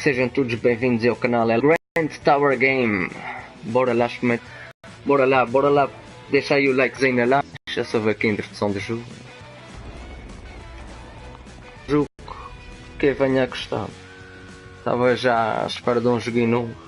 Sejam todos bem-vindos ao canal Grand Tower Game. Bora lá experimentar. Bora lá. Deixa aí o likezinho lá. Já soube aqui a introdução do jogo. Jogo que venha a gostar. Estava já à espera de um joguinho novo.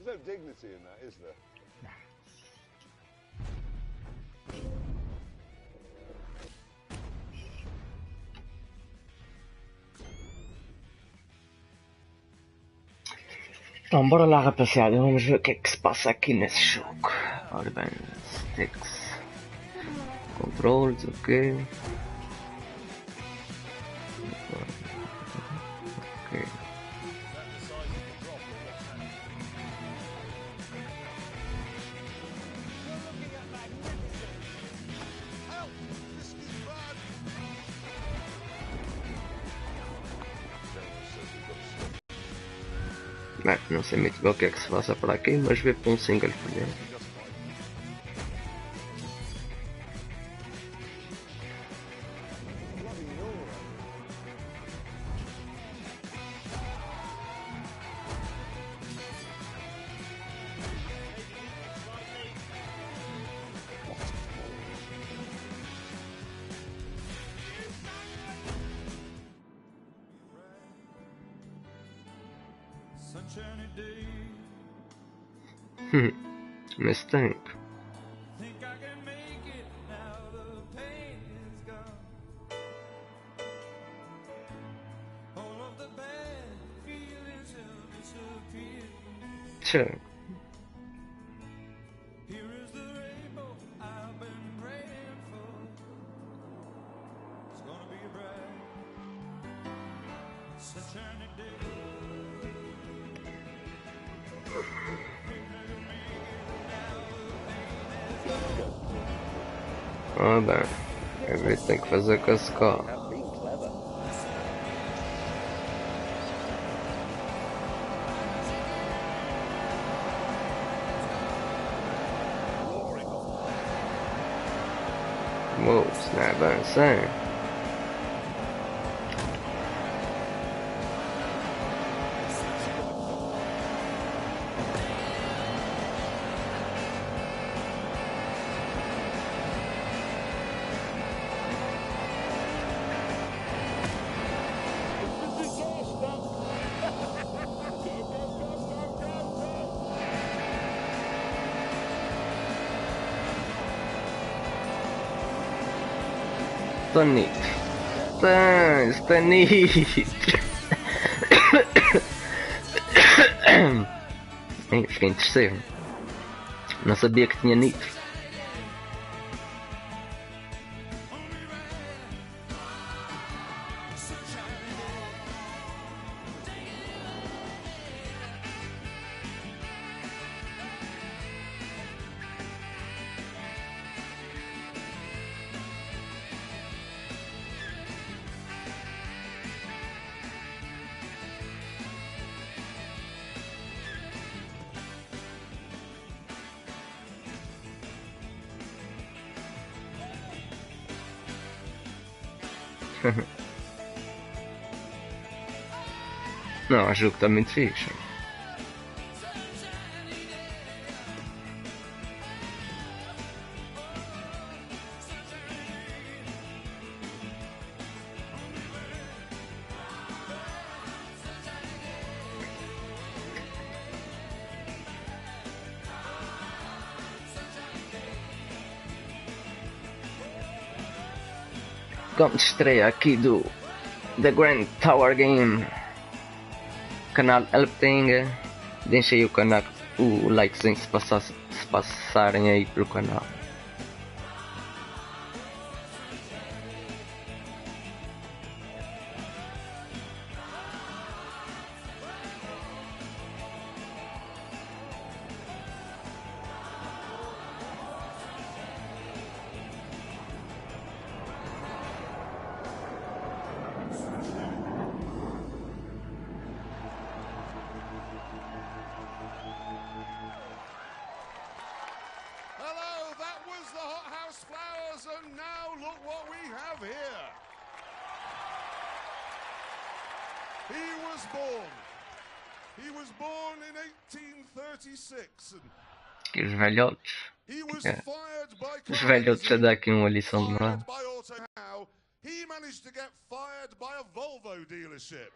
There's no dignity in that, is there? Então, bora lá, rapaziada. Vamos ver o que é que se passa aqui nesse jogo. Ora bem, sticks, controles, ok. Bem, não sei muito bem o que é que se passa por aqui, mas vê para um single player. Mas tem. Tchau. Ah bem, às vezes tem que fazer com a escola. Uou, isso não é bem assim. Está nitro. Está nitro. Fiquei em terceiro. Não sabia que tinha nitro. Não, acho que está muito fixe. como estreia aqui do The Grand Tower Game, canal Helpting, deixem aí o canal, o likezinho se passarem aí pelo canal. Hello, that was the hothouse flowers, and now look what we have here. He was born. He was born in 1836, and Que os velhotes. he was É. fired by Os car velhotes a magazine, dar aqui uma lição de moral. fired by auto. How he managed to get fired by a Volvo dealership.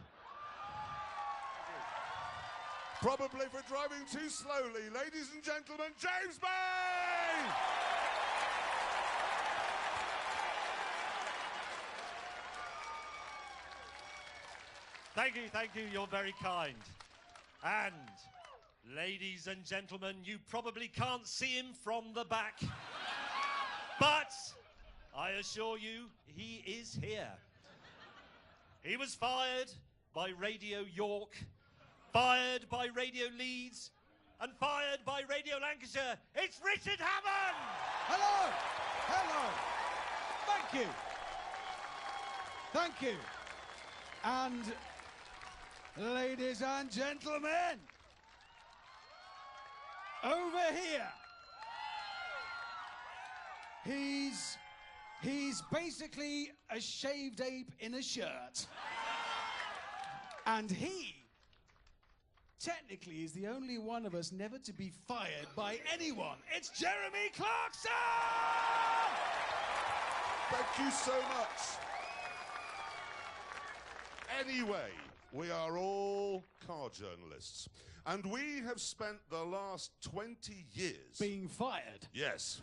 Probably for driving too slowly. Ladies and gentlemen, James Bay! Thank you, you're very kind. And, ladies and gentlemen, you probably can't see him from the back, but I assure you, he is here. He was fired by Radio York, fired by Radio Leeds, and fired by Radio Lancashire. It's Richard Hammond! Hello! Hello! Thank you! Thank you! And, ladies and gentlemen, over here, he's basically a shaved ape in a shirt. And he technically is the only one of us never to be fired by anyone. It's Jeremy Clarkson! Thank you so much. Anyway, we are all car journalists, and we have spent the last 20 years Being fired. Yes.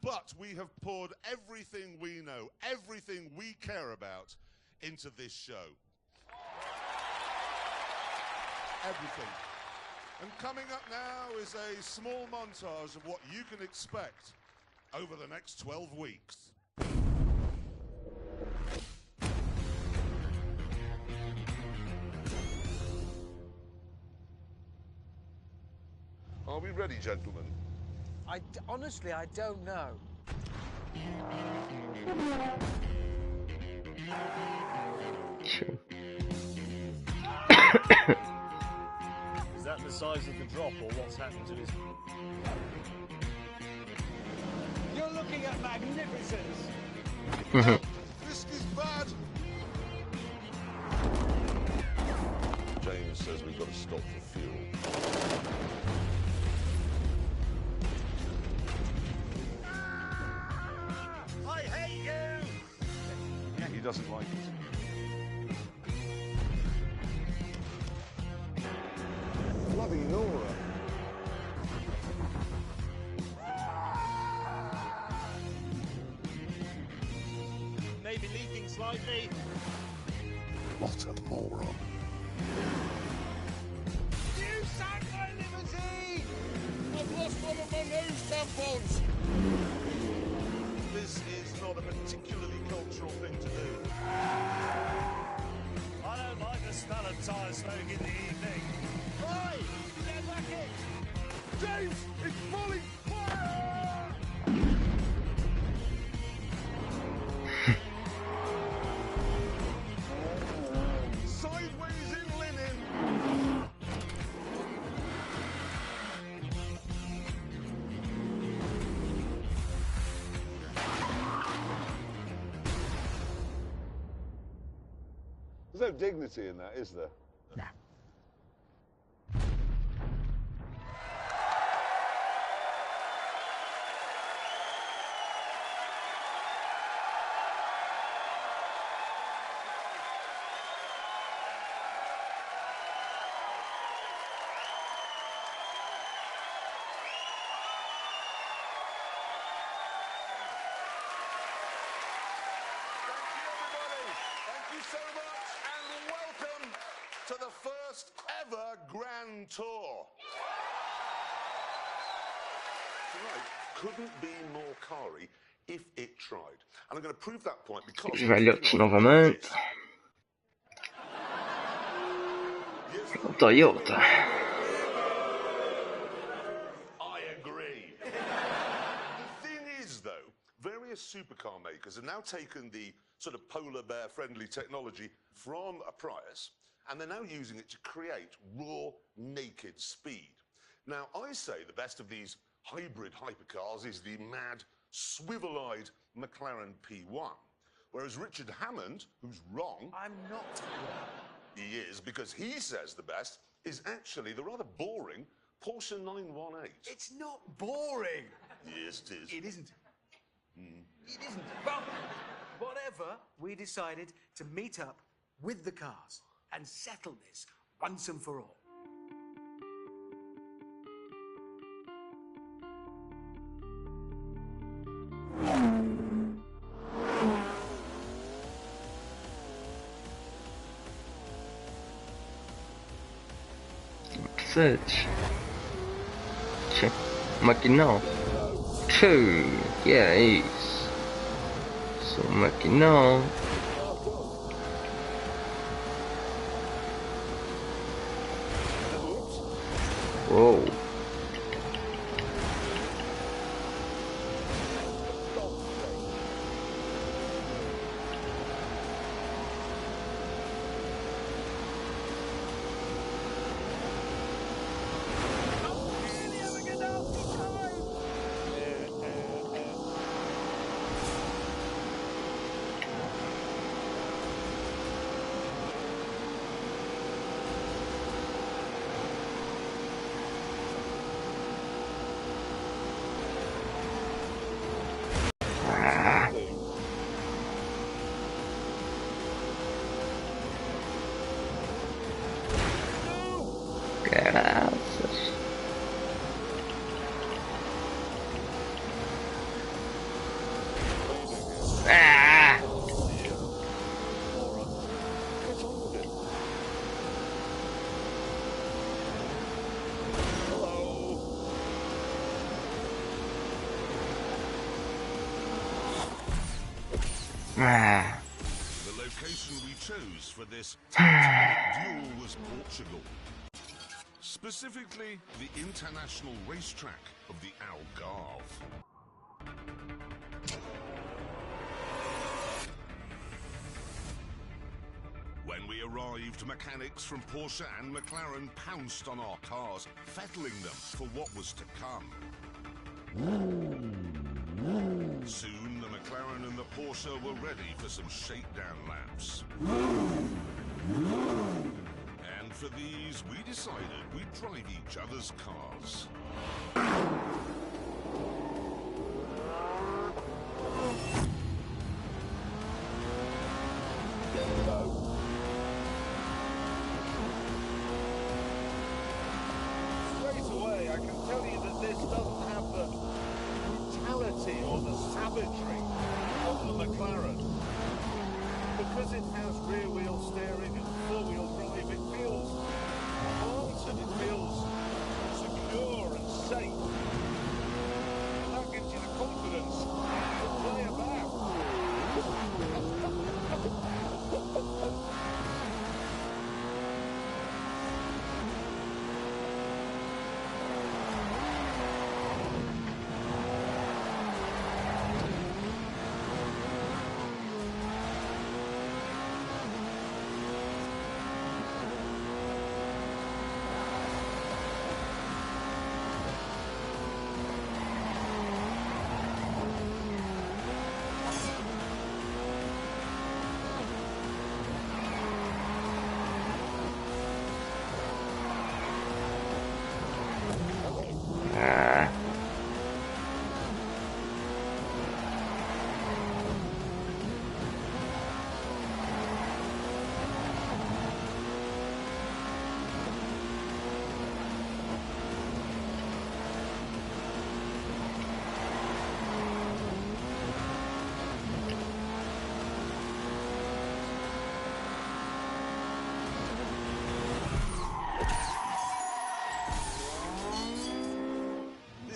But we have poured everything we know, everything we care about, into this show. Everything. And coming up now is a small montage of what you can expect over the next 12 weeks. Are we ready, gentlemen? Honestly, I don't know. Sure. Is that the size of the drop, or what's happened to his... You're looking at magnificence. This is bad. James says we've got to stop for fuel. I hate you! Yeah, he doesn't like it. Bloody Nora. Maybe leaking slightly. What a moron. You sank my limousine! I've lost one of my nose tampons. This is not a particularly cultural thing to do. I don't like the smell of tyre smoke in the evening. Oi! Get back in! James, it's falling fire! Sideways in linen. There's no dignity in that, is there? No. so much and welcome to the first ever Grand Tour. Tonight couldn't be more Kari if it tried. And I'm going to prove that point because... Os velhotes novamente. O Toyota. I agree. The thing is, though, various supercar makers have now taken the sort of polar bear friendly technology from a Prius and they're now using it to create raw, naked speed. Now, I say the best of these hybrid hypercars is the mad, swivel-eyed McLaren P1. Whereas Richard Hammond, who's wrong... I'm not wrong. He is, because he says the best is actually the rather boring Porsche 918. It's not boring. Yes, it is. It isn't. It isn't. Well, whatever, we decided to meet up with the cars and settle this once and for all. Search. Check. Maquinão. Que é isso? Sou maquinão. Uou. Graças. Ah! Ah. The location we chose for this titanic duel was Portugal. Specifically, the international racetrack of the Algarve. When we arrived, mechanics from Porsche and McLaren pounced on our cars, fettling them for what was to come. Soon, the McLaren and the Porsche were ready for some shakedown laps. And for these, we decided we'd drive each other's cars. Straight away, I can tell you that this doesn't have the brutality or the savagery of the McLaren. Because it has rear-wheel steering and four-wheel drive, it feels haunted, it feels secure and safe. And that gives you the confidence to play about.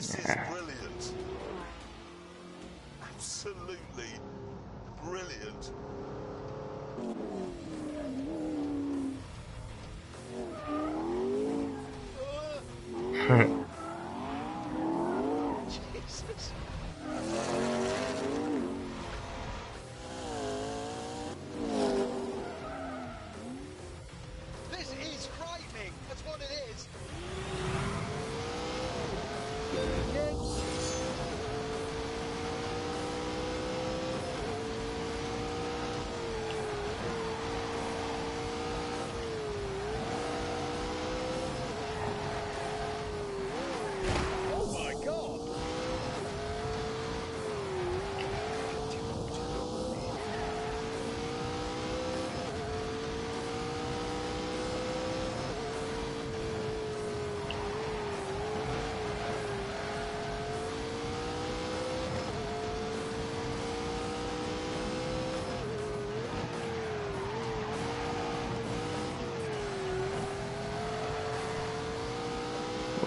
This is brilliant. Absolutely brilliant. Jesus. This is frightening. That's what it is. Oh my God.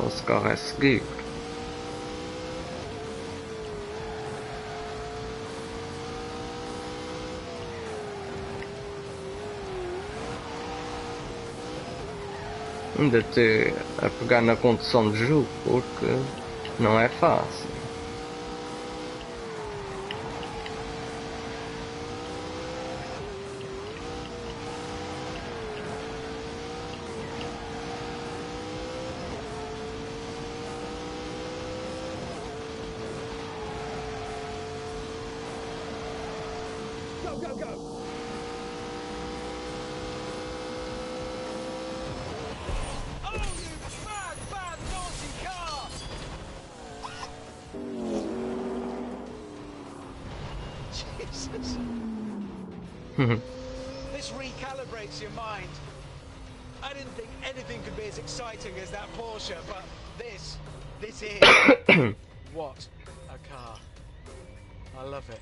Os carros a seguir. Ainda ter a pegar na condução do jogo, porque não é fácil. Go, go, go. Oh, you bad, bad, naughty car! Jesus. This recalibrates your mind. I didn't think anything could be as exciting as that Porsche, but this is what a car. I love it.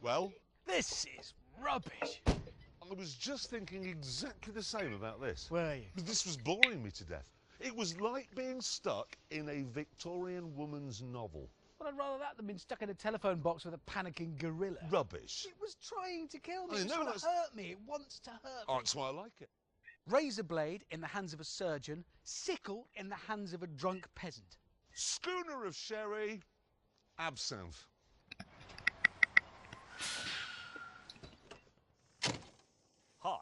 Well, This is rubbish. I was just thinking exactly the same about this. Were you? This was boring me to death. It was like being stuck in a Victorian woman's novel. Well, I'd rather that than being stuck in a telephone box with a panicking gorilla. Rubbish. It was trying to kill me. I It was know, trying to that's- hurt me. It wants to hurt Oh, me. that's why I like it. Razor blade in the hands of a surgeon, sickle in the hands of a drunk peasant. Schooner of sherry, absinthe. Hi,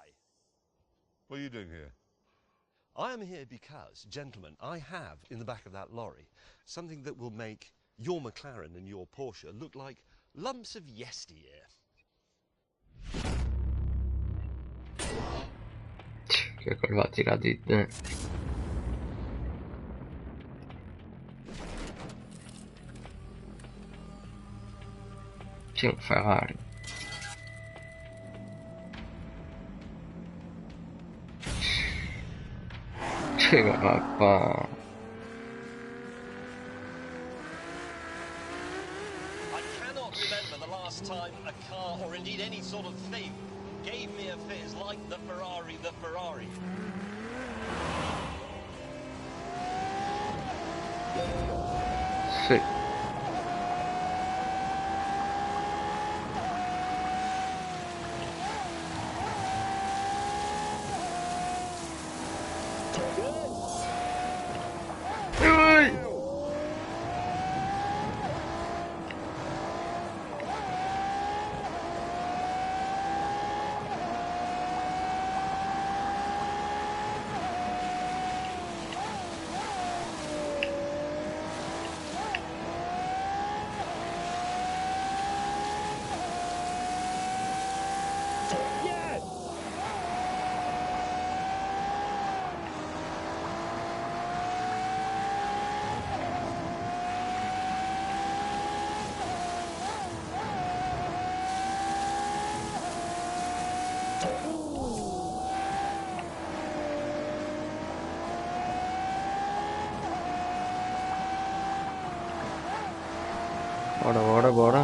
What are you doing here? I am here because, gentlemen, I have in the back of that lorry something that will make your McLaren and your Porsche look like lumps of yesteryear. Que agora vai tirar de dentro. Tinha Ferrari. Chega, rapaz. I cannot remember the last time a car, or indeed any sort of thing, gave me a fizz like the Ferrari, the Ferrari. Sim. Ui! Bora, bora, bora.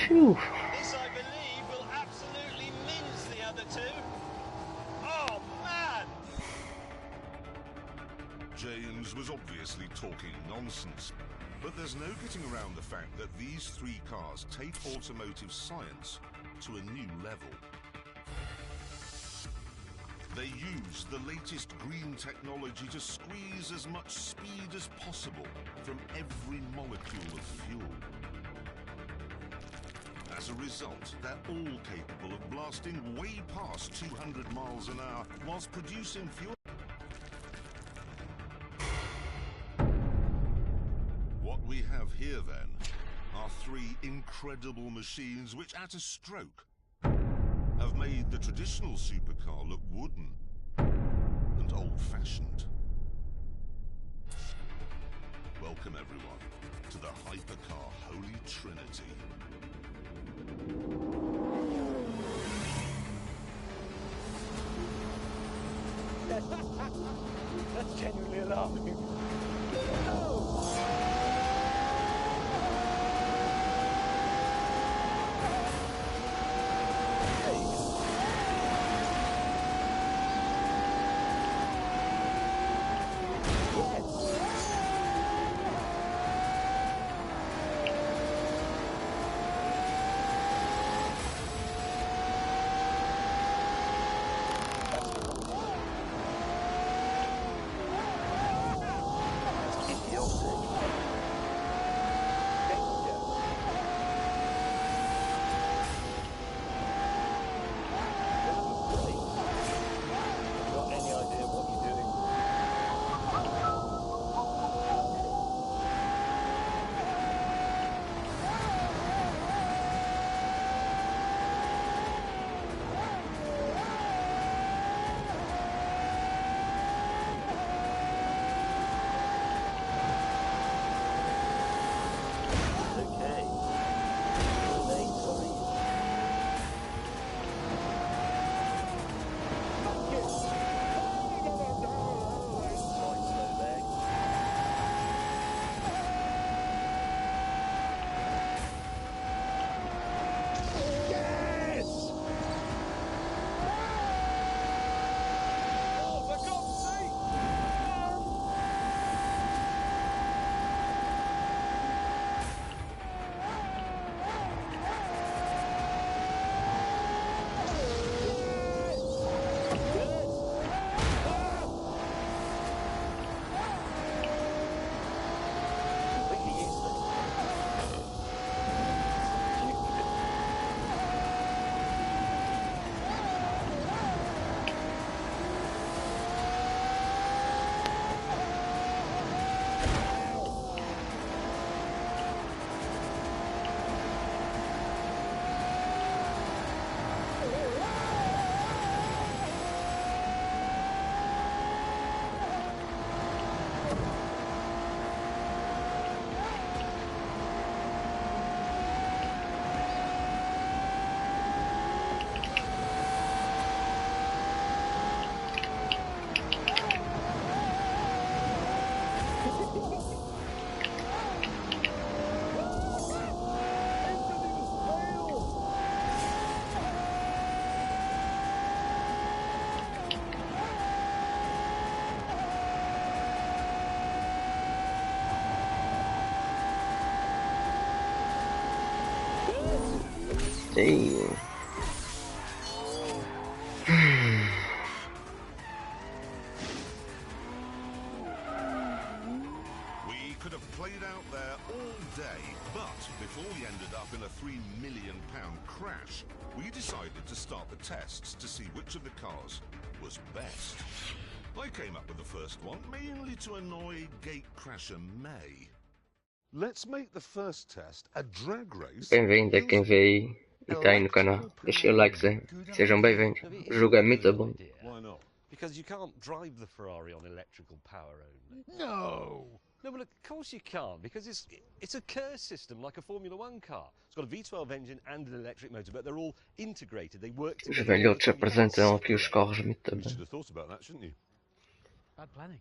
Phew. This, I believe, will absolutely mince the other two. Oh, man! James was obviously talking nonsense, but there's no getting around the fact that these three cars take automotive science to a new level. They use the latest green technology to squeeze as much speed as possible from every molecule of fuel. As a result, they're all capable of blasting way past 200 miles an hour whilst producing fuel. What we have here, then, are three incredible machines which, at a stroke, have made the traditional supercar look wooden and old-fashioned. Welcome, everyone, to the hypercar Holy Trinity. That's genuinely alarming. Damn. We could have played out there all day, but before we ended up in a £3 million crash, we decided to start the tests to see which of the cars was best. I came up with the first one, mainly to annoy gatecrasher May. Let's make the first test a drag race. Bem-vindo a quem vê aí e está aí no canal. Deixa o like, sejam bem-vindos. O jogo é muito bom. Why not? Because you can't drive the Ferrari on electrical power only. No! No, but of course you can't, because it's a Kerr system like a Formula One car. It's got a V12 engine and an electric motor, but they're all integrated. They work Os together. velhotes apresentam aqui os carros muito You bem. should have thought about that, shouldn't you? Bad planning.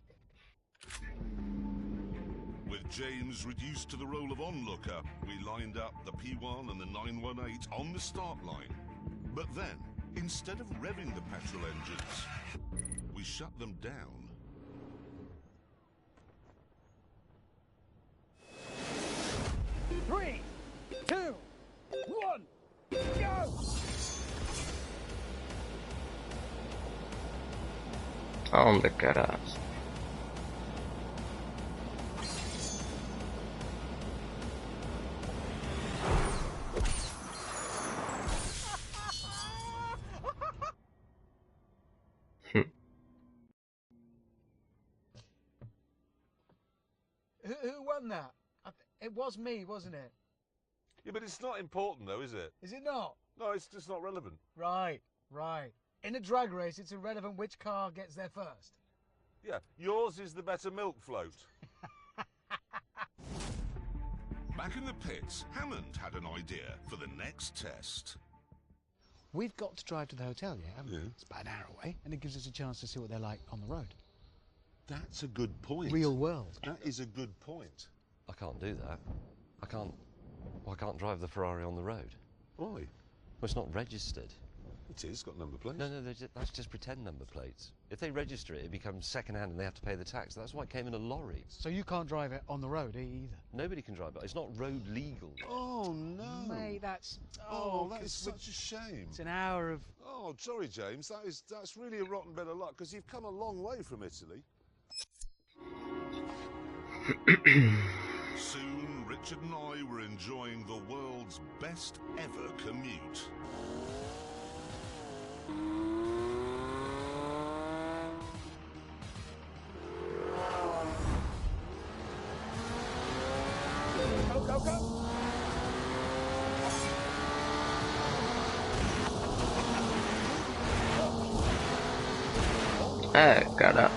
With With James reduced to the role of onlooker, we lined up the P1 and the 918 on the start line. But then, instead of revving the petrol engines, we shut them down. Three, two, one, go! Aonde caralho? Who won that? It was me, wasn't it? Yeah, but it's not important though, is it? Is it not? No, it's just not relevant. Right, right. In a drag race, it's irrelevant which car gets there first. Yeah, yours is the better milk float. Back in the pits, Hammond had an idea for the next test. We've got to drive to the hotel, yeah? haven't we? Yeah. It's about an hour away, and it gives us a chance to see what they're like on the road. That's a good point. Real world. That is a good point. I can't do that. I can't drive the Ferrari on the road. Why? Well, it's not registered. It is, got number plates. No, that's just pretend number plates. If they register it, it becomes second-hand and they have to pay the tax. That's why it came in a lorry. So you can't drive it on the road either? Nobody can drive it. It's not road legal. Oh, no. Mate, that's... Oh, that is such a shame. It's an hour of... Oh, sorry, James. That's really a rotten bit of luck, because you've come a long way from Italy. Soon, Richard and I were enjoying the world's best ever commute. Go, go, go! Caralho.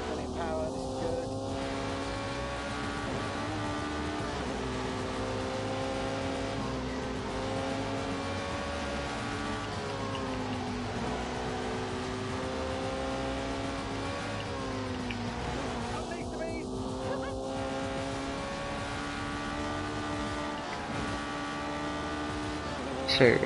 Plenty of power, this is good. Unleash the beast! Sure.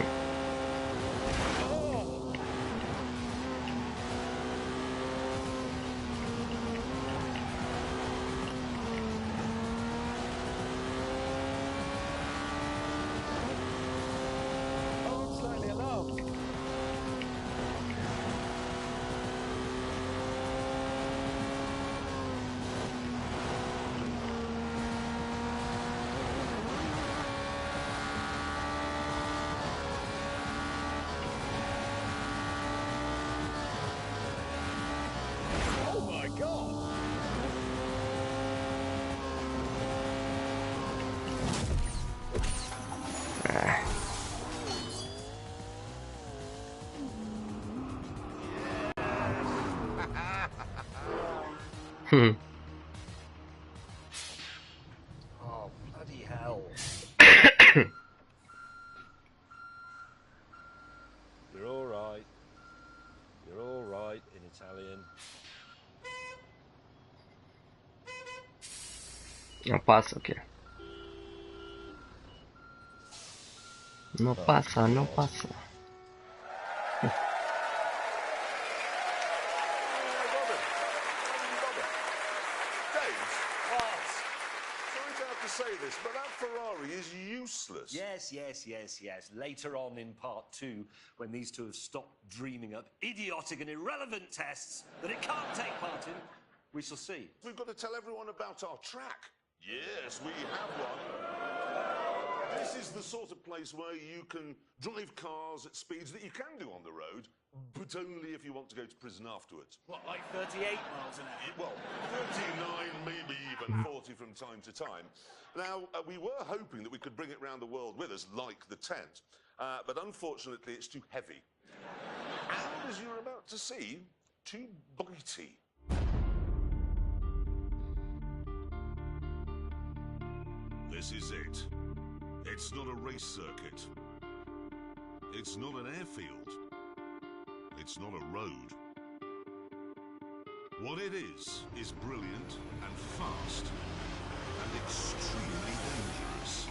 Oh, I'm slightly alarmed. Oh my God! Hmm. Oh, bloody hell. You're all right. You're all right in Italian. Não passa o quê? Não passa, não passa. James, sorry to have to say this, but that Ferrari is useless. Yes. Later on in part 2, when these two have stopped dreaming up idiotic and irrelevant tests that it can't take part in, we shall see. We've got to tell everyone about our track. Yes, we have one. This is the sort of place where you can drive cars at speeds that you can do on the road, but only if you want to go to prison afterwards. What, like 38 miles an hour? Well, 39, maybe even 40 from time to time. Now, we were hoping that we could bring it round the world with us, like the tent, but unfortunately it's too heavy. And as you're about to see, too bitey. This is it. It's not a race circuit. It's not an airfield. It's not a road. What it is brilliant and fast and extremely dangerous.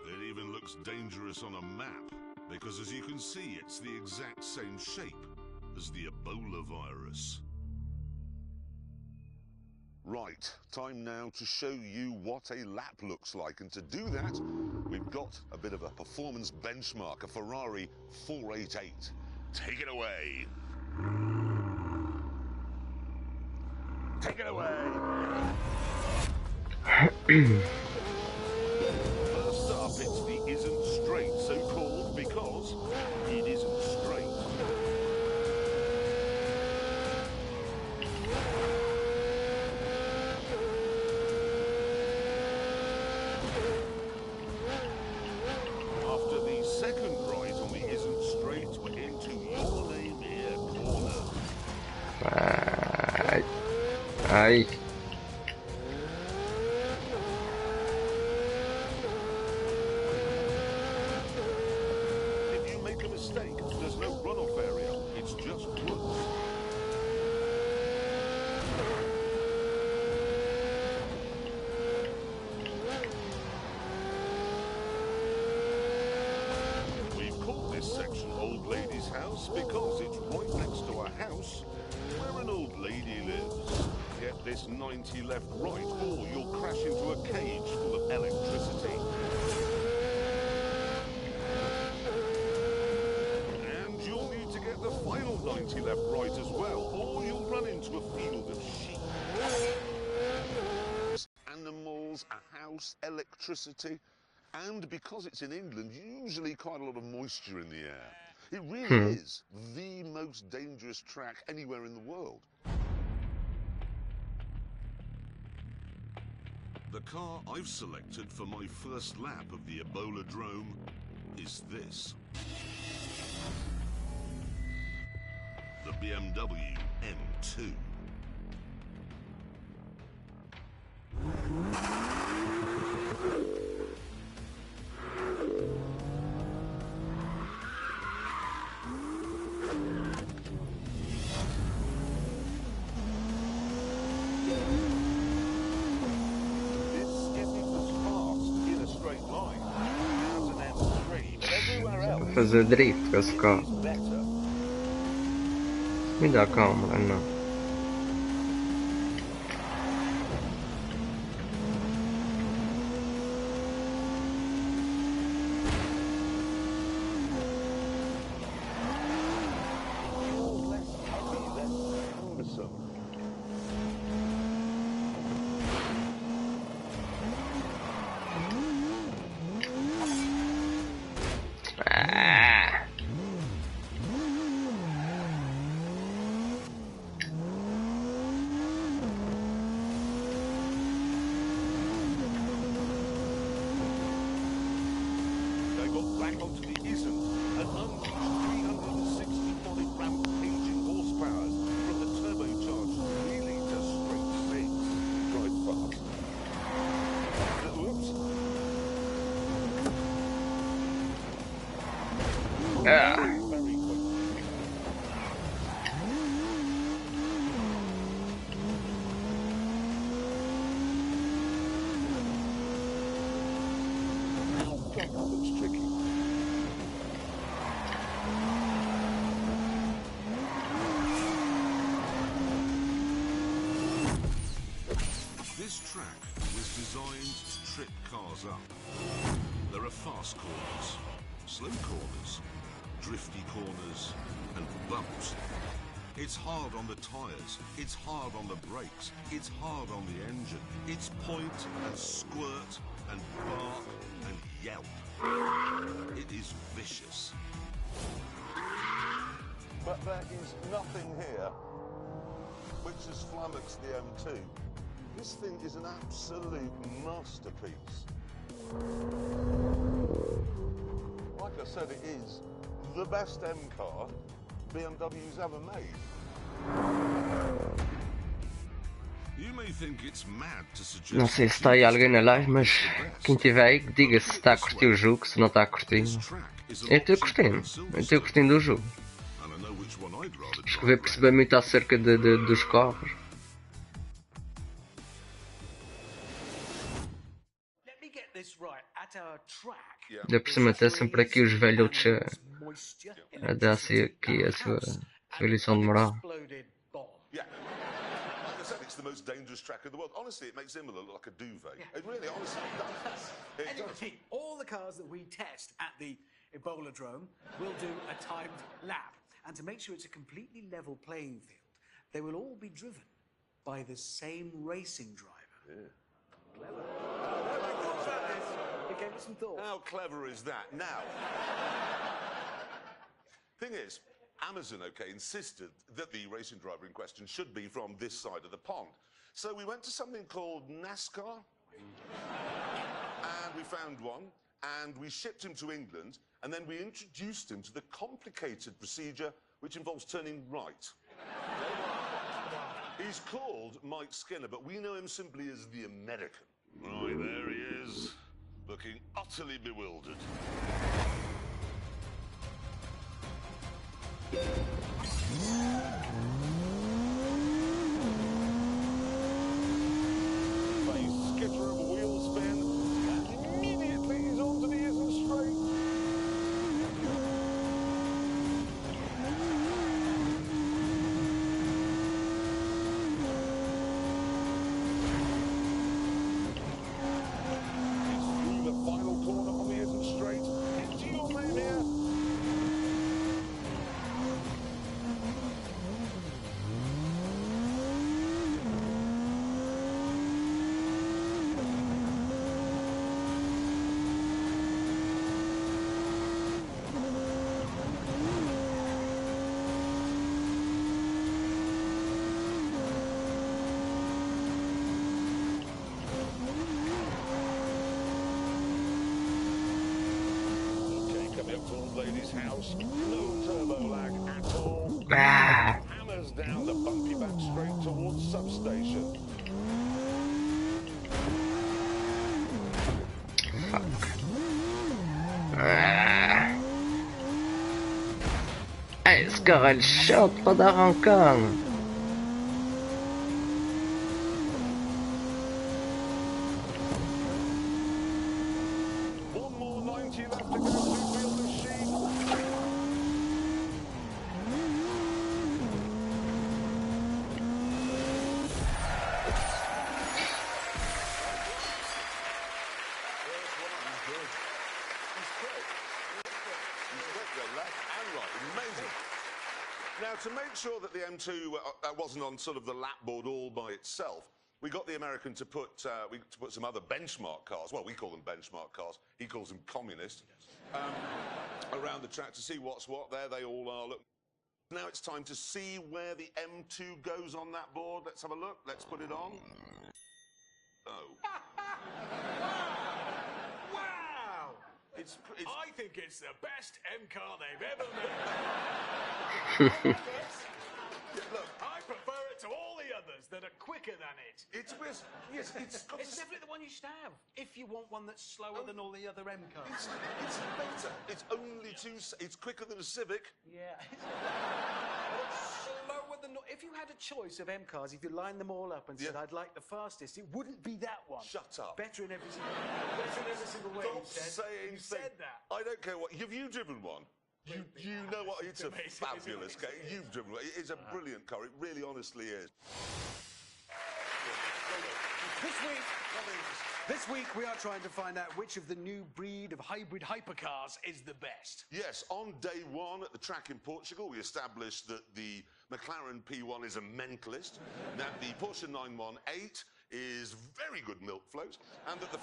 It even looks dangerous on a map, because as you can see, it's the exact same shape as the Ebola virus. Right, time now to show you what a lap looks like, and to do that, we've got a bit of a performance benchmark, a Ferrari 488. Take it away. Take it away. First up, it's the isn't straight, so called because it isn't straight. After the second right on the isn't straight, we're into your name here corner. Ai. If you make a mistake, there's no runoff area. It's just woods. We've called this section Old Lady's House because it's right next to a house where an old lady lives. Get this 90 left right, or you'll crash into a cage full of electricity. And you'll need to get the final 90 left right as well, or you'll run into a field of sheep. Animals, a house, electricity, and because it's in England, usually quite a lot of moisture in the air. It really is the most dangerous track anywhere in the world. The car I've selected for my first lap of the Ebola Drome is this. The BMW M2. Pra fazer drift com esse carro. Me dá calma, não. Onto the isn't an unused 360 rampaging horsepower from the turbocharged 3-litre straight six. Drive fast. Whoops. Very quick. That looks tricky. This track was designed to trip cars up. There are fast corners, slow corners, drifty corners, and bumps. It's hard on the tyres, it's hard on the brakes, it's hard on the engine. It's point and squirt and bark and yelp. It is vicious. But there is nothing here which has flummoxed the M2. This thing is an absolute masterpiece. Like I said, it is the best M car BMW's ever made. You may think it's mad to suggest Não sei se está aí alguém na live, mas quem tiver aí que diga se está a curtir o jogo, se não está a curtir. Eu estou curtindo o jogo. Acho que vai perceber muito acerca dos carros. Ainda por cima até sempre aqui os velhotes a dar-se aqui a sua lição de moral. Yeah. Like I said, it's the most dangerous track in the world. Honestly, it makes Imola look like a duvet. Yeah. It really, honestly, does. Anyway, all the cars that we test at the Ebola-drome will do a timed lap. And to make sure it's a completely level playing field, they will all be driven by the same racing driver. Yeah. Clever. It gave us some thought. How clever is that? Now, thing is, Amazon, insisted that the racing driver in question should be from this side of the pond. So we went to something called NASCAR, and we found one, and we shipped him to England, and then we introduced him to the complicated procedure which involves turning right. He's called Mike Skinner, but we know him simply as the American. Right, there he is, looking utterly bewildered. Skitter of a wheel spin, and immediately he's onto the Esse straight. He's through the final corner on the Esse straight. Into your name here. Lady's house, no turbo lag at all. Hammers down the bumpy back straight towards substation. Esse carro é chato para dar arrancar. One more 90 left to go to feel the sheet. Now, to make sure that the M2 wasn't on sort of the lap board all by itself, we got the American to put some other benchmark cars. Well, we call them benchmark cars. He calls them communist. Around the track to see what's what. There they all are. Look. Now it's time to see where the M2 goes on that board. Let's have a look. Let's put it on. Oh. Wow! I think it's the best M car they've ever made. Look, I prefer it to all the others that are quicker than it. it's Definitely the one you should have if you want one that's slower than all the other M cars. It's better. It's only it's quicker than a Civic. Yeah. Slower than. If you had a choice of M cars, if you lined them all up and said, I'd like the fastest, it wouldn't be that one. Shut up. Better in every single way. Stop saying you said that. I don't care what. Have you driven one? You know what? It's a fabulous car. You've driven one. It's a brilliant car. It really, honestly is. This week we are trying to find out which of the new breed of hybrid hypercars is the best. Yes, on day one at the track in Portugal, we established that the McLaren P1 is a mentalist, that the Porsche 918 is very good milk float, and that the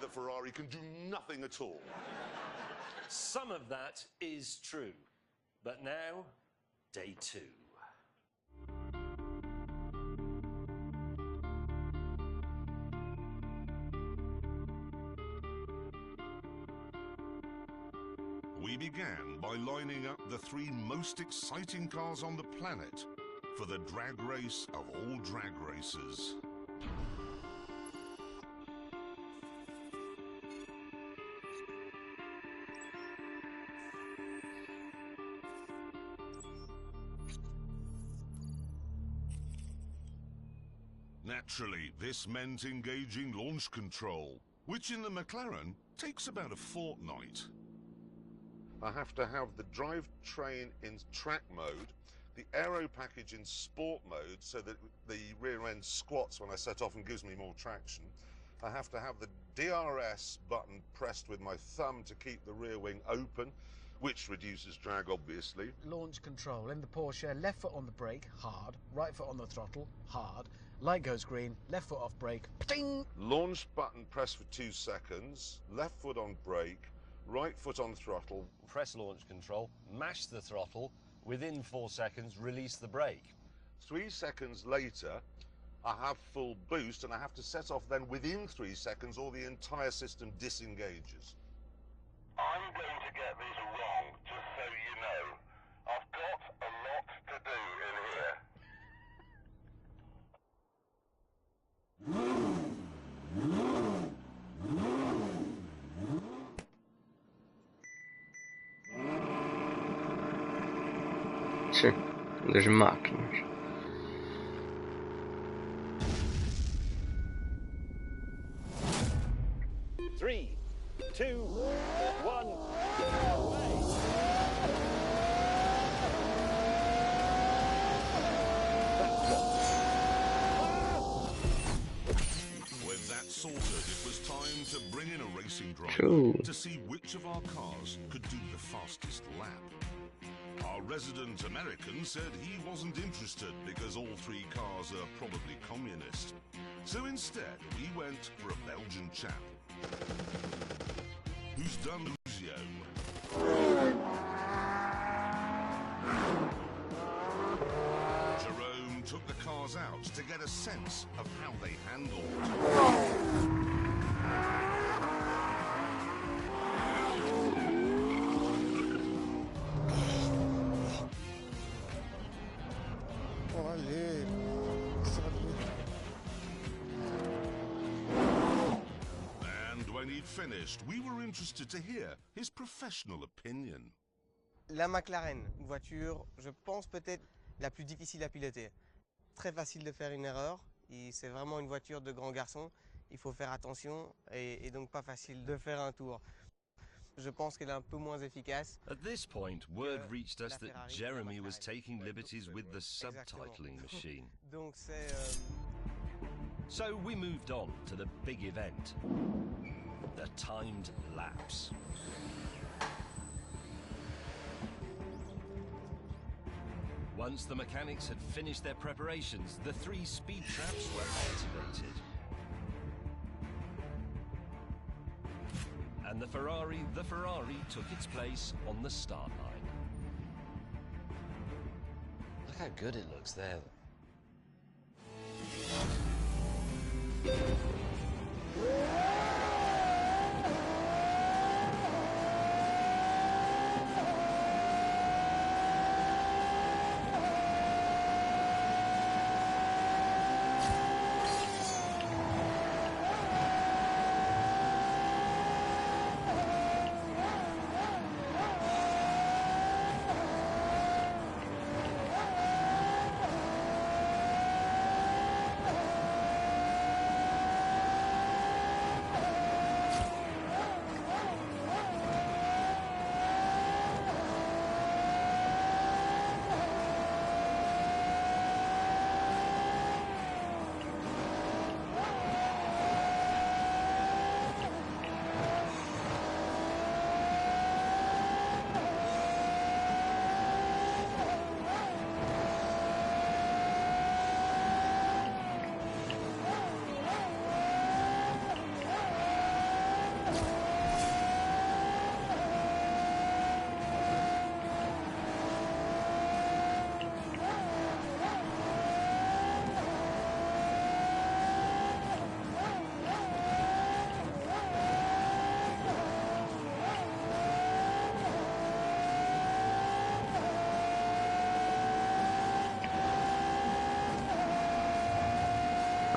Ferrari can do nothing at all. Some of that is true. But now, day two. We began by lining up the three most exciting cars on the planet for the drag race of all drag races, Naturally, this meant engaging launch control, which in the McLaren takes about a fortnight. I have to have the drivetrain in track mode, the aero package in sport mode so that the rear end squats when I set off and gives me more traction. I have to have the DRS button pressed with my thumb to keep the rear wing open, which reduces drag obviously. Launch control in the Porsche, left foot on the brake, hard, right foot on the throttle, hard, light goes green, left foot off brake, ding! Launch button pressed for 2 seconds, left foot on brake, right foot on throttle. Press launch control, mash the throttle, within 4 seconds release the brake. 3 seconds later, I have full boost and I have to set off then within 3 seconds or the entire system disengages. I'm going to get this wrong, just so you know. I've got a lot to do in here. Sim, das máquinas. Three, two, one, away. With that sorted, it was time to bring in a racing driver Cool. to see which of our cars could do the fastest lap. Our resident American said he wasn't interested because all 3 cars are probably communist. So instead, we went for a Belgian chap who's done Luzio. Jerome took the cars out to get a sense of how they handled. And when he'd finished, we were interested to hear his professional opinion. La McLaren, une voiture, je pense peut-être la plus difficile à piloter. Très facile de faire une erreur, c'est vraiment une voiture de grand garçon. Il faut faire attention et donc pas facile de faire un tour. Je pense qu'elle est un peu moins efficace. At this point, word reached us that Jeremy was taking liberties with the subtitling machine. Donc c'est... So we moved on to the big event, the timed laps. Once the mechanics had finished their preparations, the 3 speed traps were activated. And the Ferrari took its place on the start line. Look how good it looks there.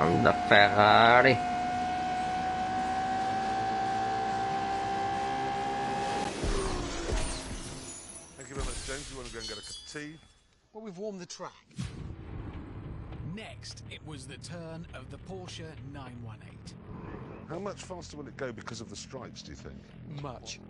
Anda Ferrari. Thank you very much, James. You want to go and get a cup of tea? Well, we've warmed the track. Next, it was the turn of the Porsche 918. How much faster will it go because of the stripes, do you think? Much.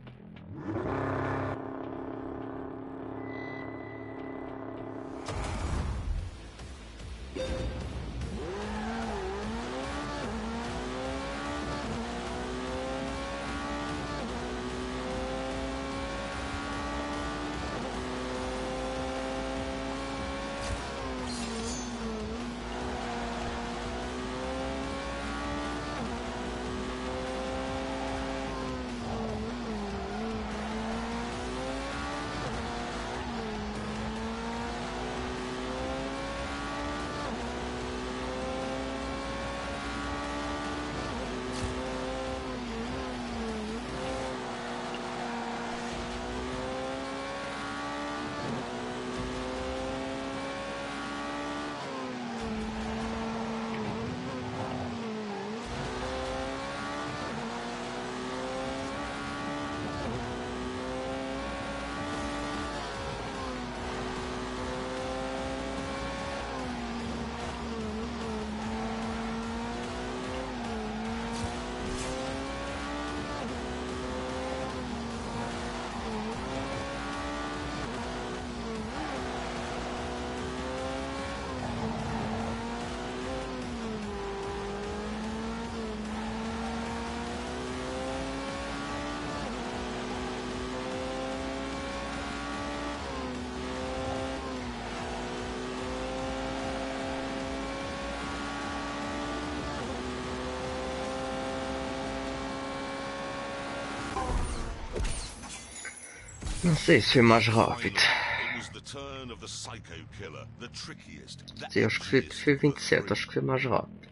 Não sei se foi mais rápido. It was the turn of the psycho killer, the trickiest, the Sim, acho que foi edgiest of the 27, three. acho que foi mais rápido.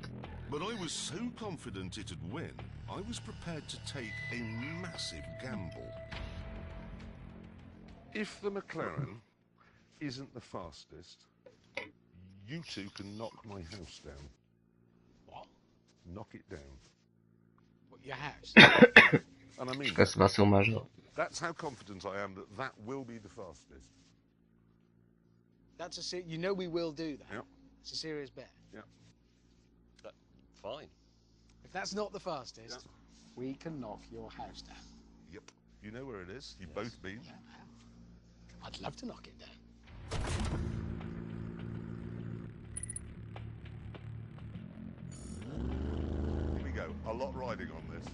But I was so confident it'd win, I was prepared to take a massive gamble. If the McLaren isn't the fastest, you two can knock my house down. What? Knock it down. What, your house? And I mean, Esse vai ser o mais rápido. that's how confident I am that that will be the fastest. That's you know we will do that. Yep. It's a serious bet. Yep. Fine. If that's not the fastest, Yep. we can knock your house down. Yep. You know where it is. You've Yes. both been. I'd love to knock it down. Here we go. A lot riding on this.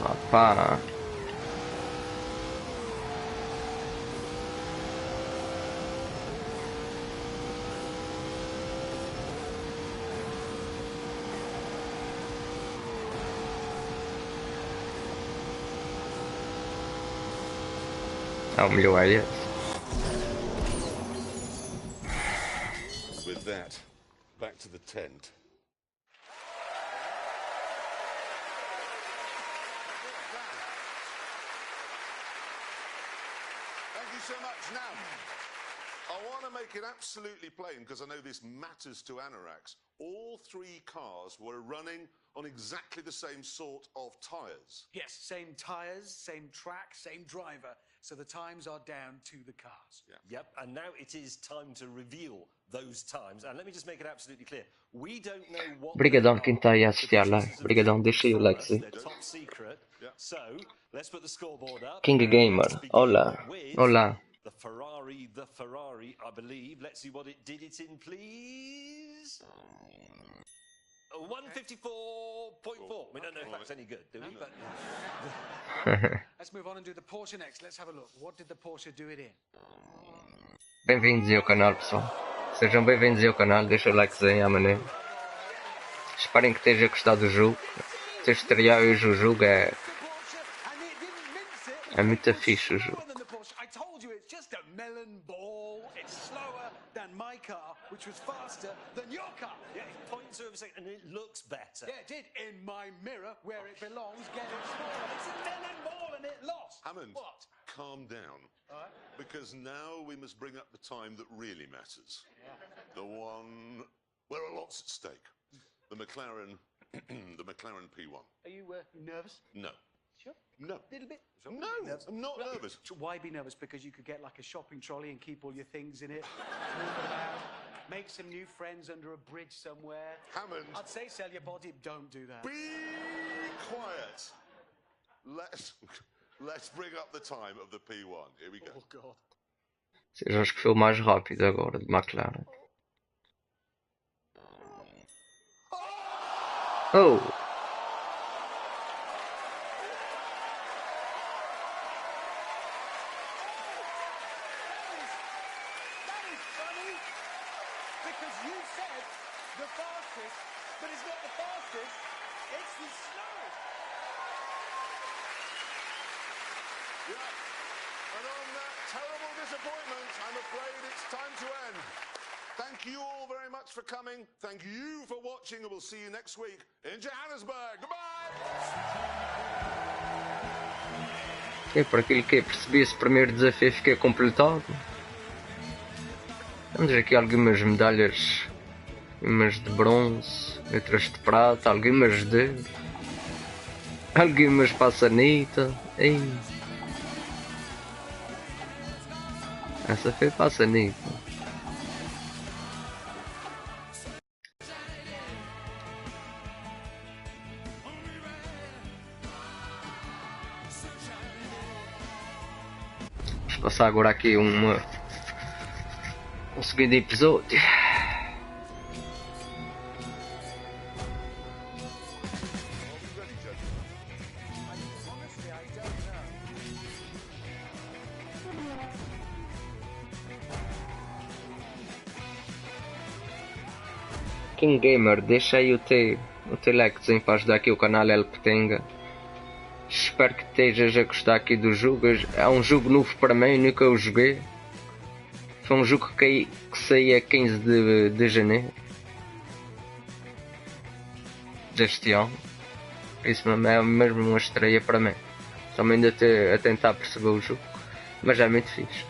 Rapaz. É o melhor esse. With that, back to the tent. Thank you so much. Now, I want to make it absolutely plain, because I know this matters to Anoraks. All three cars were running on exactly the same sort of tyres. Yes, same tyres, same track, same driver. So the times are down to the cars. Yeah. Yep, and now it is time to reveal those times. And let me just make it absolutely clear. We don't know what Obrigadão they quem are, está aí a assistir à because live. this is a Obrigadão, secret deixa aí o from us. like. They're top secret. Yeah. So, let's put the scoreboard up. King and Gamer. let's begin Olá. with Olá. the Ferrari, I believe. Let's see what it did it in, please. 154.4. We don't know if that's any good, do we? But Let's move on and do the Porsche next. Let's have a look. What did the Porsche do it in? Bem-vindos ao canal, pessoal. Sejam bem-vindos ao canal. Deixa o likezinho à maneira. Esperem que esteja gostado do jogo. Se estrear hoje o jogo é muito fixe o jogo. I told you it's just a melon ball. It's slower than my car, which was faster than your car. yeah, it points over a second and it looks better. Yeah, it did. In my mirror, where it belongs, get it smaller. It's a melon ball and it lost. Hammond, What? calm down. All right. Because now we must bring up the time that really matters. The one where a lot's at stake. The McLaren, the McLaren P1. Are you nervous? No. Sure. No. Little bit. No, I'm not nervous. So why be nervous? Because you could get like a shopping trolley and keep all your things in it. Move around, make some new friends under a bridge somewhere. Hammond, I'd say sell your body. Don't do that. be quiet. Let's bring up the time of the P1. Here we go. Oh God. Seja acho que foi o mais rápido agora de McLaren. Oh! That is funny. Because you said the fastest, but it's not the fastest. It's the slowest. Yeah. And on that terrible disappointment, I'm afraid it's time to end. Thank you all very much for coming. Thank you for watching, and we'll see you next week in Johannesburg. Goodbye! Por aquilo que percebi, esse primeiro desafio fiquei completado. Temos aqui algumas medalhas. Umas de bronze, outras de prata, algumas de... Algumas para a sanita. Ei. Essa foi para a sanita. Vamos passar agora aqui um segundo episódio. Honestly, I don't know. King Gamer, deixa aí o teu likezinho para ajudar aqui o canal Elpetenga. Espero que estejas a gostar aqui do jogo. É um jogo novo para mim, nunca o joguei. Foi um jogo que saiu a 15 de janeiro deste ano. Isso mesmo, é mesmo uma estreia para mim. Também ainda a tentar perceber o jogo. Mas é muito fixe.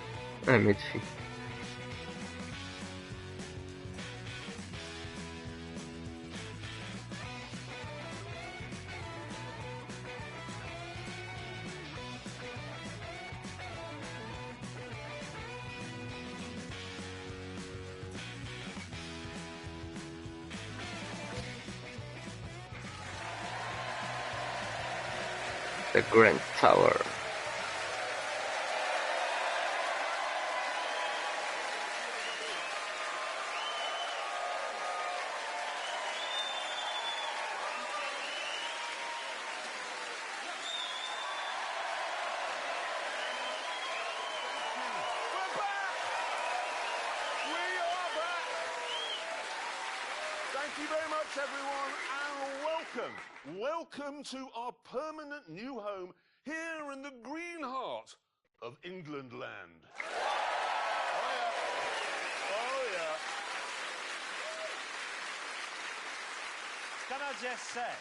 É muito fixe. The Grand Tower. Thank you very much, everyone, and welcome. Welcome to our permanent new home here in the green heart of England land. Oh, yeah. Oh, yeah. can I just say,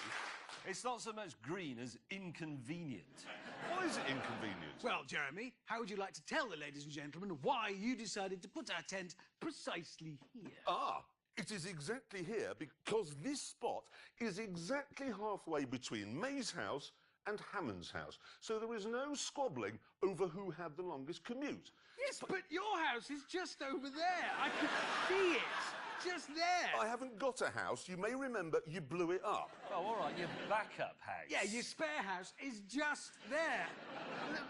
it's not so much green as inconvenient. Well, Why is it inconvenient? Well, Jeremy, how would you like to tell the ladies and gentlemen why you decided to put our tent precisely here? It is exactly here because this spot is exactly halfway between May's house and Hammond's house. So there is no squabbling over who had the longest commute. Yes, but your house is just over there. I could see it. Just there. I haven't got a house. You may remember you blew it up. Oh, all right, your backup house. Yeah, your spare house is just there.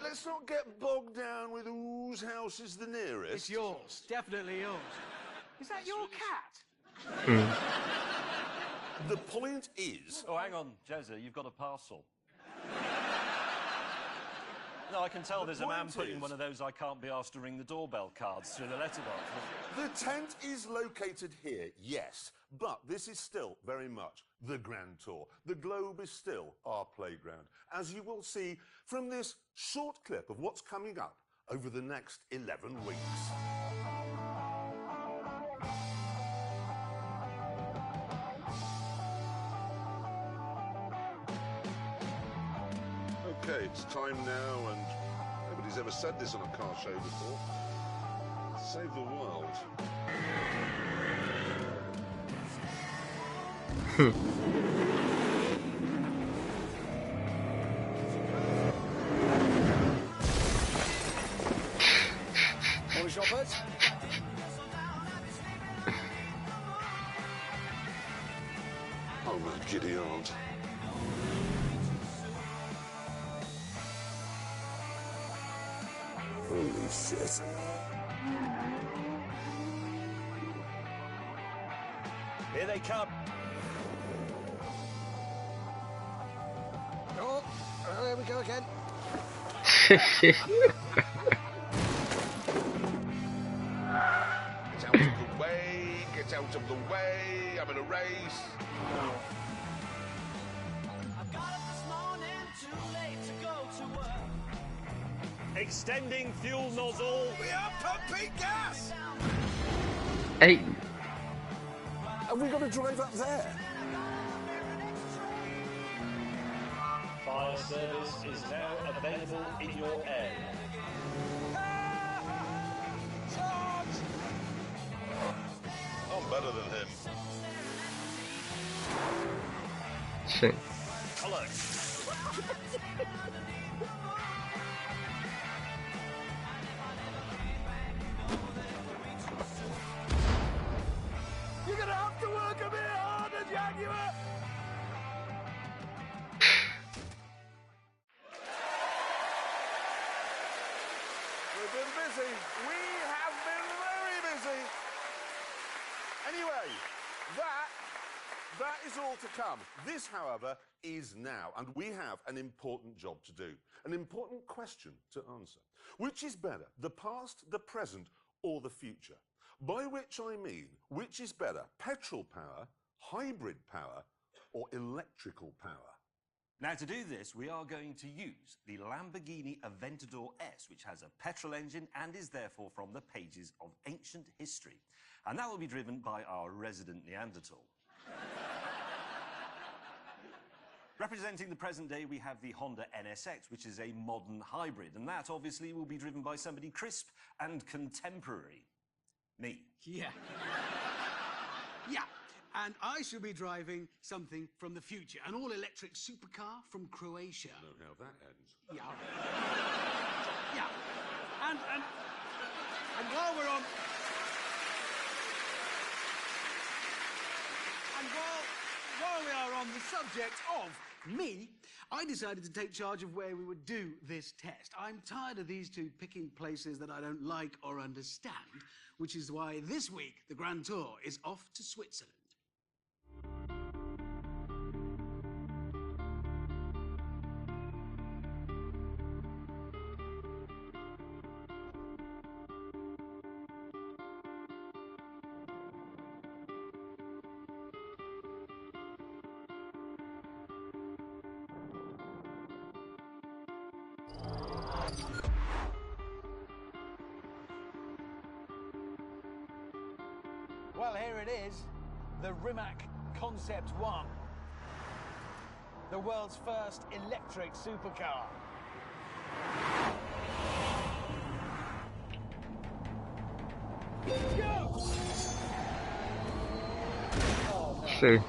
Let's not get bogged down with whose house is the nearest. It's yours. Definitely yours. Is that your cat? The point is... Oh, hang on, Jezza, you've got a parcel. No, I can tell there's a man putting one of those I can't be asked to ring the doorbell cards through the letterbox. The tent is located here, yes, but this is still very much the Grand Tour. The globe is still our playground, as you will see from this short clip of what's coming up over the next 11 weeks. Okay, it's time now, and nobody's ever said this on a car show before. Save the world. Morning, shoppers. Oh, my giddy aunt. Holy shit. Here they come. Oh, there we go again. Get out of the way, get out of the way, I'm in a race. I got up this morning too late to go to work. Extending fuel nozzle. We are pumping gas! Hey, Have we got to drive up there? Fire service is now available in your area. I'm better than him. shit. Hello. You're gonna have to work a bit harder, Jaguar! We've been busy. We have been very busy. Anyway, that is all to come. This, however, is now, and we have an important job to do, an important question to answer. Which is better, the past, the present, or the future? By which I mean, which is better, petrol power, hybrid power, or electrical power? Now, to do this, we are going to use the Lamborghini Aventador S, which has a petrol engine and is therefore from the pages of ancient history. And that will be driven by our resident Neanderthal. Representing the present day, we have the Honda NSX, which is a modern hybrid, and that obviously will be driven by somebody crisp and contemporary. Me. Yeah. Yeah. And I shall be driving something from the future, an all-electric supercar from Croatia. I don't know how that ends. Yeah. Yeah. And while we're on... And while we are on the subject of me, I decided to take charge of where we would do this test. I'm tired of these two picking places that I don't like or understand, which is why this week the Grand Tour is off to Switzerland. Well, here it is, the Rimac Concept 1. The world's first electric supercar. Sí.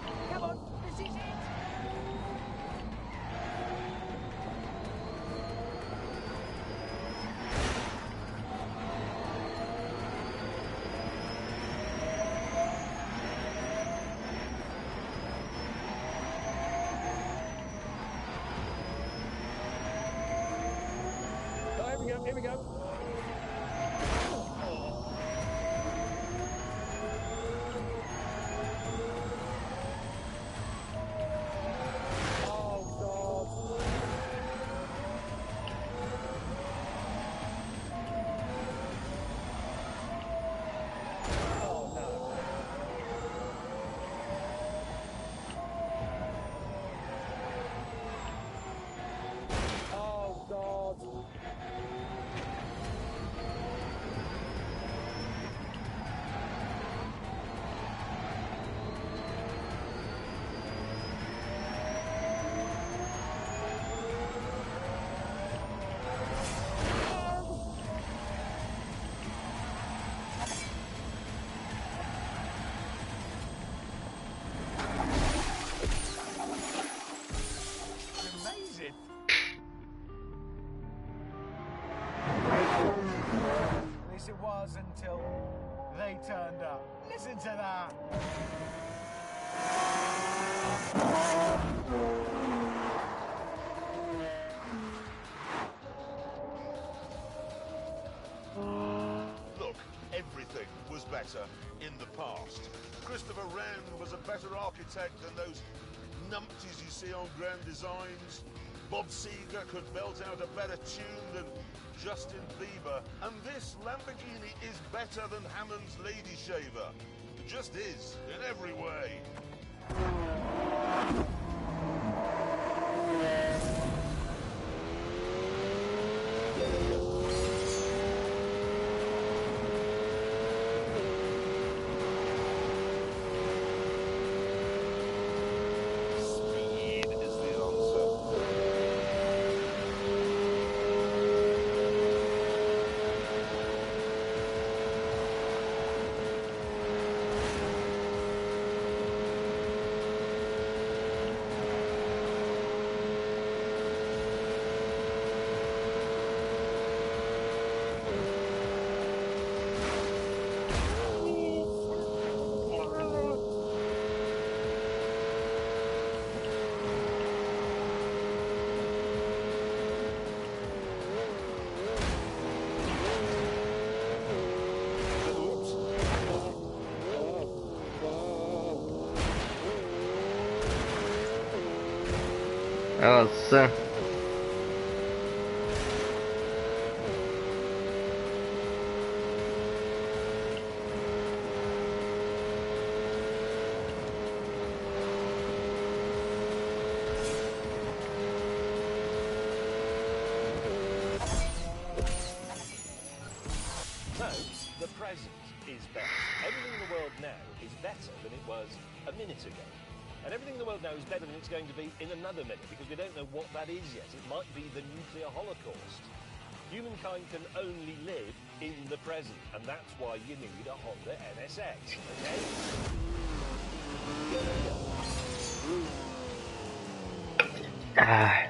Oh, here we go. Amazing. At least it was until they turned up. Listen to that. Look, everything was better in the past. Christopher Wren was a better architect than those numpties you see on Grand Designs. Bob Seger could belt out a better tune than Justin Bieber. And this Lamborghini is better than Hammond's Lady Shaver. It just is, in every way. Speed is the answer. Nossa. So, the present is best. Everything in the world now is better than it was a minute ago. And everything in the world now is better than it's going to be in another minute, because we don't know what that is yet. It might be the nuclear holocaust. Humankind can only live in the present, and that's why you need a Honda NSX, okay? Ah.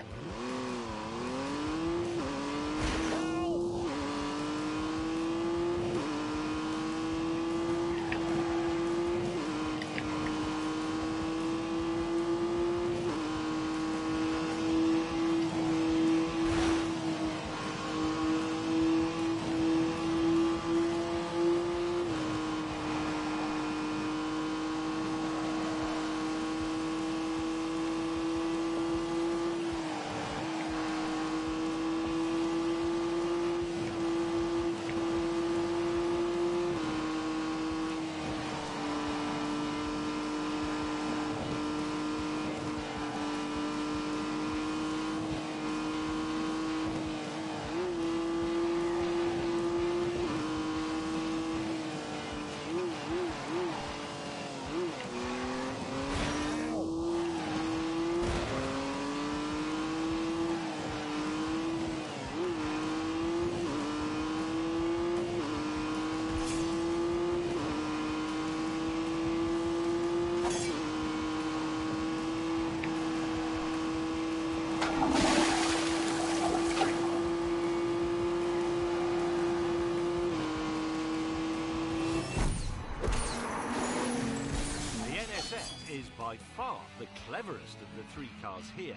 far the cleverest of the three cars here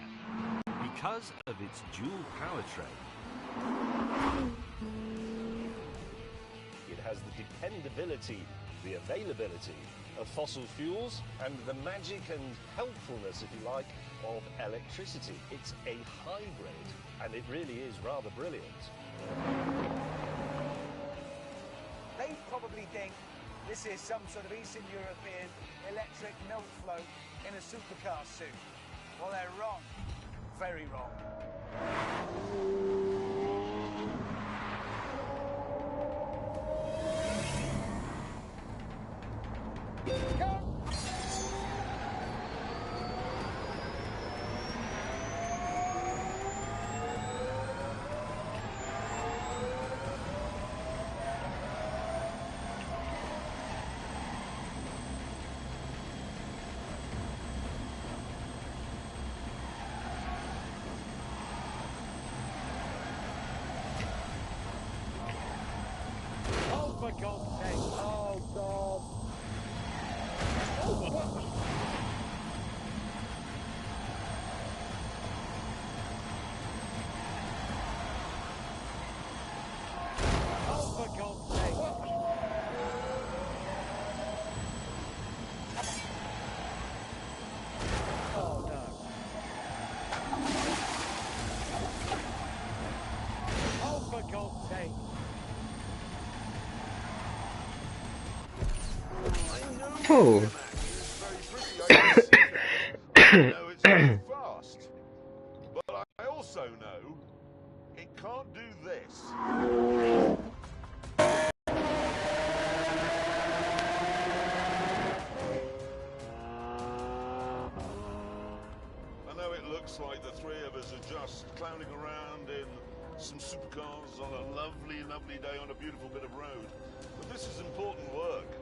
because of its dual powertrain. It has the dependability, the availability of fossil fuels and the magic and helpfulness, if you like, of electricity. It's a hybrid, and it really is rather brilliant. They probably think this is some sort of Eastern European electric milk float in a supercar suit. Well, they're wrong. Very wrong. Go! Oh, for God's sake. Oh, God. Oh, what? Oh, for God's sake. Oh, no. Oh, for God's sake. Oh. I know it's very fast, but I also know it can't do this. I know it looks like the three of us are just clowning around in some supercars on a lovely, lovely day on a beautiful bit of road, but this is important work.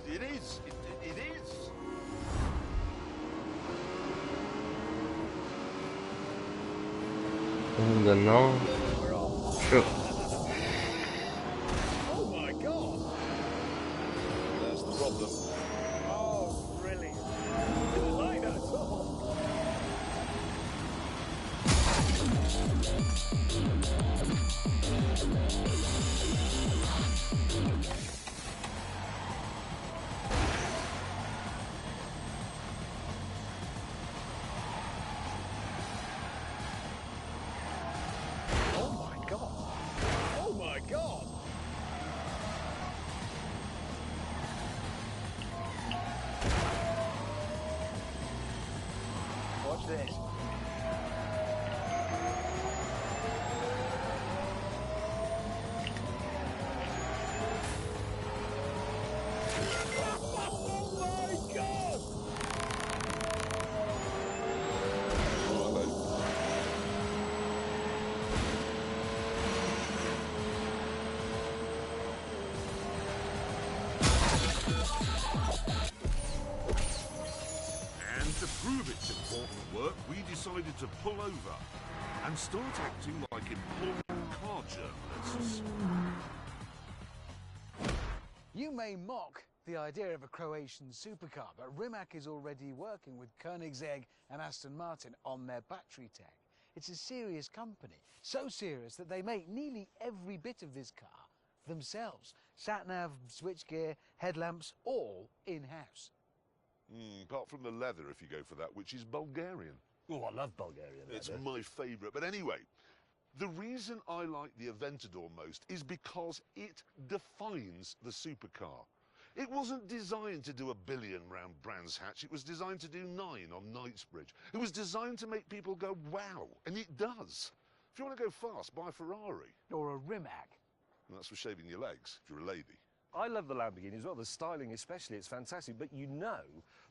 It is. It is. Ainda não. Show. Oh my God! That's the problem. Oh, brilliant. Didn't like that at all. Oh my God! Oh my God! Watch this. Oh my God! And to prove its important work, we decided to pull over and start acting like important car journalists. You may mock the idea of a Croatian supercar, but Rimac is already working with Koenigsegg and Aston Martin on their battery tech. It's a serious company, so serious that they make nearly every bit of this car themselves. Sat-nav, switchgear, headlamps, all in-house. Apart from the leather, if you go for that, which is Bulgarian. Oh, I love Bulgarian leather. It's my favourite. But anyway, the reason I like the Aventador most is because it defines the supercar. It wasn't designed to do 1 billion round Brands Hatch. It was designed to do 9 on Knightsbridge. It was designed to make people go, wow, and it does. If you want to go fast, buy a Ferrari. Or a Rimac. And that's for shaving your legs, if you're a lady. I love the Lamborghini as well, the styling especially, it's fantastic, but you know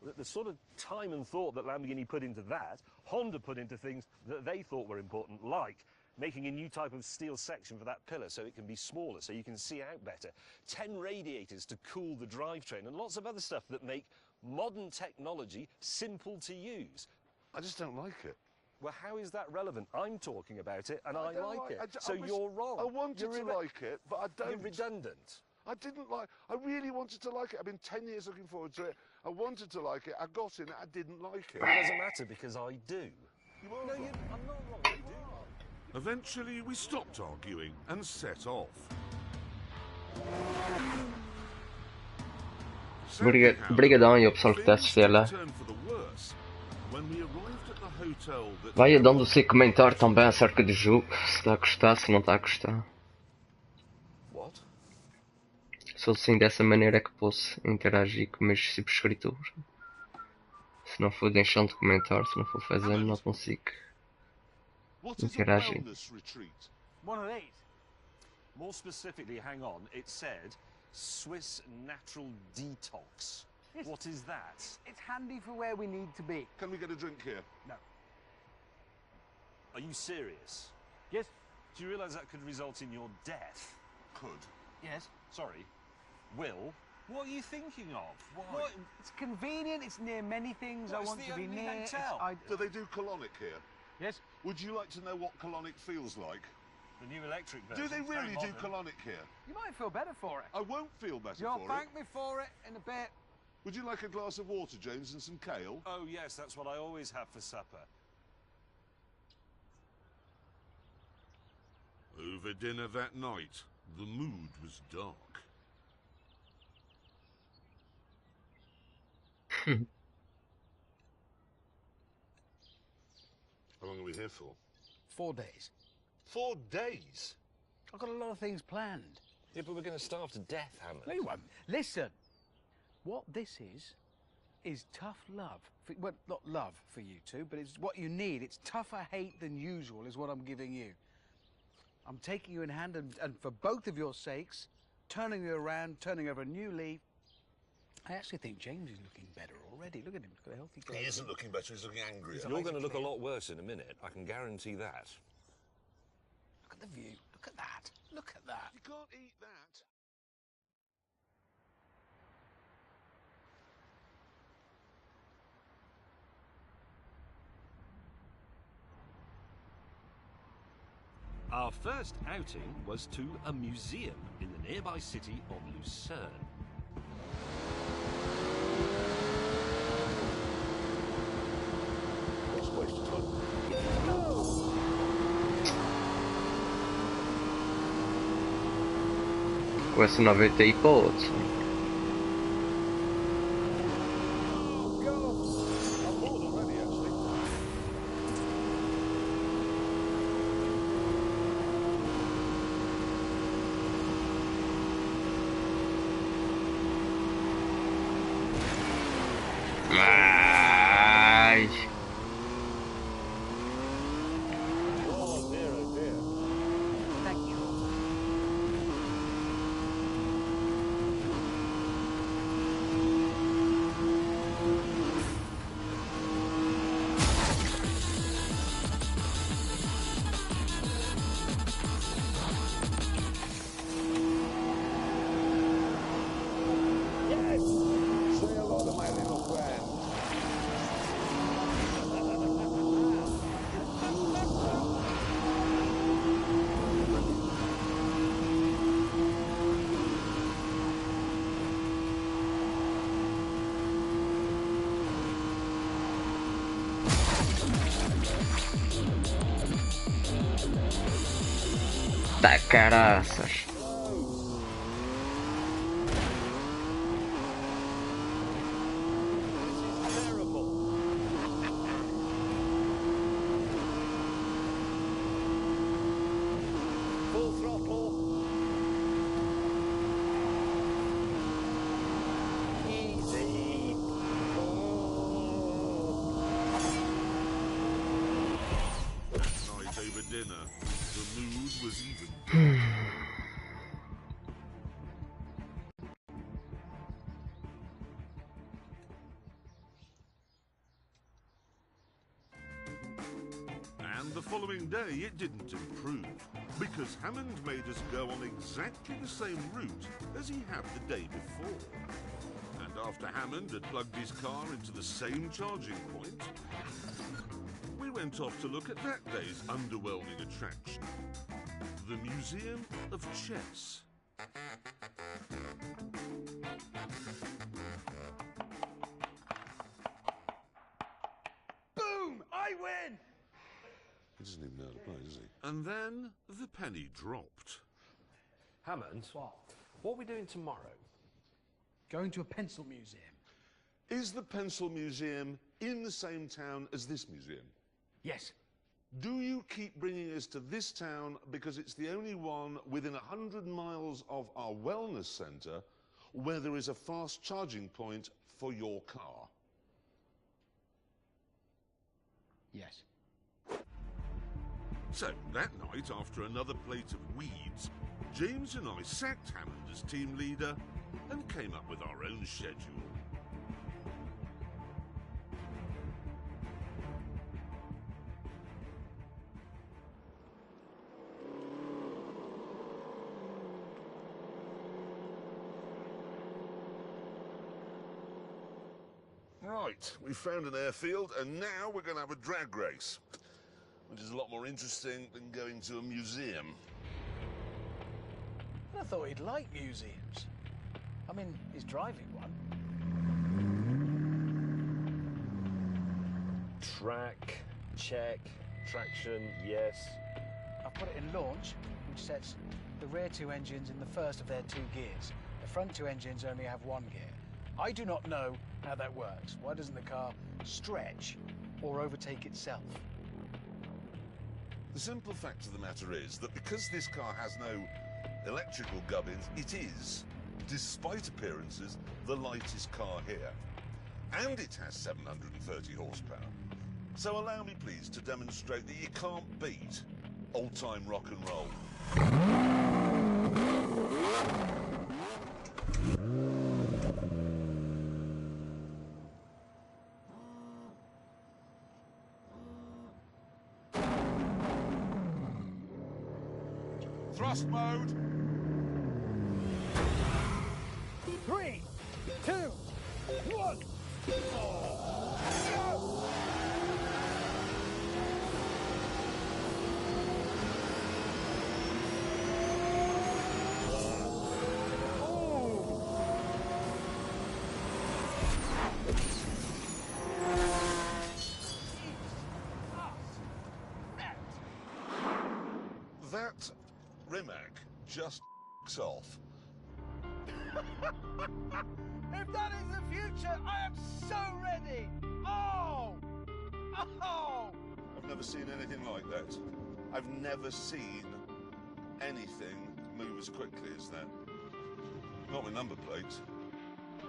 that the sort of time and thought that Lamborghini put into that, Honda put into things that they thought were important, like making a new type of steel section for that pillar so it can be smaller, so you can see out better, 10 radiators to cool the drivetrain, and lots of other stuff that make modern technology simple to use. I just don't like it. Well, how is that relevant? I'm talking about it, and I don't like it. I So you're wrong. I wanted You're to like it, but I don't. You're redundant. I didn't like. I really wanted to like it. I've been 10 years looking forward to it. I wanted to like it. I got in it. I didn't like it. It doesn't matter because I do. You are No, wrong. I'm not wrong. I do. Eventually, we stopped arguing and set off. Brigadão aí ao pessoal que está a assistir lá. Vai dando o seu comentário também acerca do jogo, se está a gostar, se não está a gostar. What? Só assim dessa maneira é que posso interagir com meus subscritores. Se não for deixando de comentar, se não for fazendo, não consigo interagir. One of these. More specifically, hang on, it said Swiss Natural Detox. What is that? It's handy for where we need to be. Can we get a drink here? No. Are you serious? Yes? Do you realise that could result in your death? Could. Yes. Sorry, Will, what are you thinking of? Why? Well, it's convenient, it's near many things Well, I it's want the to be only near. hotel. Do they do colonic here? Yes? Would you like to know what colonic feels like? The new electric version. Do they It's very really do modern. colonic here? You might feel better for it. I won't feel better You'll for thank it. me for it in a bit. Would you like a glass of water, James, and some kale? Oh, yes, that's what I always have for supper. Over dinner that night, the mood was dark. How long are we here for? 4 days. 4 days? I've got a lot of things planned. Yeah, but we're going to starve to death, Hammond. No, you won't. Listen, what this is tough love. Well, not love for you two, but it's what you need. It's tougher hate than usual is what I'm giving you. I'm taking you in hand and for both of your sakes, turning you around, turning over a new leaf. I actually think James is looking better already. Look at him, he's got a healthy glow. He isn't looking better, he's looking angrier. You're going to look a lot worse in a minute. I can guarantee that. Look at the view. Look at that. Look at that. You can't eat that. Our first outing was to a museum in the nearby city of Lucerne. What's a waste of time? Questa non avete ipotesi. I'm bored already, actually. Ai. Oh dear, oh dear. Thank you. Yes! Say hello to my little friend. Tá caraças. Terrible. Full throttle. Easy. Night over dinner, the mood was even. And the following day, it didn't improve, because Hammond made us go on exactly the same route as he had the day before. And after Hammond had plugged his car into the same charging point, we went off to look at that day's underwhelming attraction, the Museum of Chess. Boom! I win! He doesn't even know how to play, does he? And then the penny dropped. Hammond, what are we doing tomorrow? Going to a pencil museum. Is the Pencil Museum in the same town as this museum? Yes. Do you keep bringing us to this town because it's the only one within 100 miles of our wellness centre where there is a fast charging point for your car? Yes. So, that night, after another plate of weeds, James and I sacked Hammond as team leader and came up with our own schedule. Right, we found an airfield and now we're going to have a drag race, which is a lot more interesting than going to a museum. I thought he'd like museums. I mean, he's driving one. Track, check, traction, yes. I've put it in launch, which sets the rear two engines in the first of their two gears. The front two engines only have one gear. I do not know how that works. Why doesn't the car stretch or overtake itself? The simple fact of the matter is that because this car has no electrical gubbins, it is, despite appearances, the lightest car here. And it has 730 horsepower. So allow me please to demonstrate that you can't beat old-time rock and roll. Thrust mode. 3, 2, 1, go! That Rimac just off. If that is the future, I am so ready! Oh! Oh! I've never seen anything like that. I've never seen anything move as quickly as that. Not with number plates.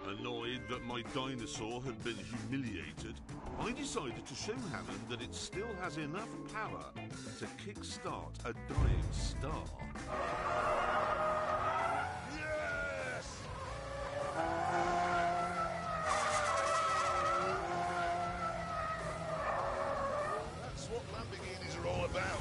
Annoyed that my dinosaur had been humiliated, I decided to show Hammond that it still has enough power to kickstart a dying star. Yes! That's what Lamborghinis are all about.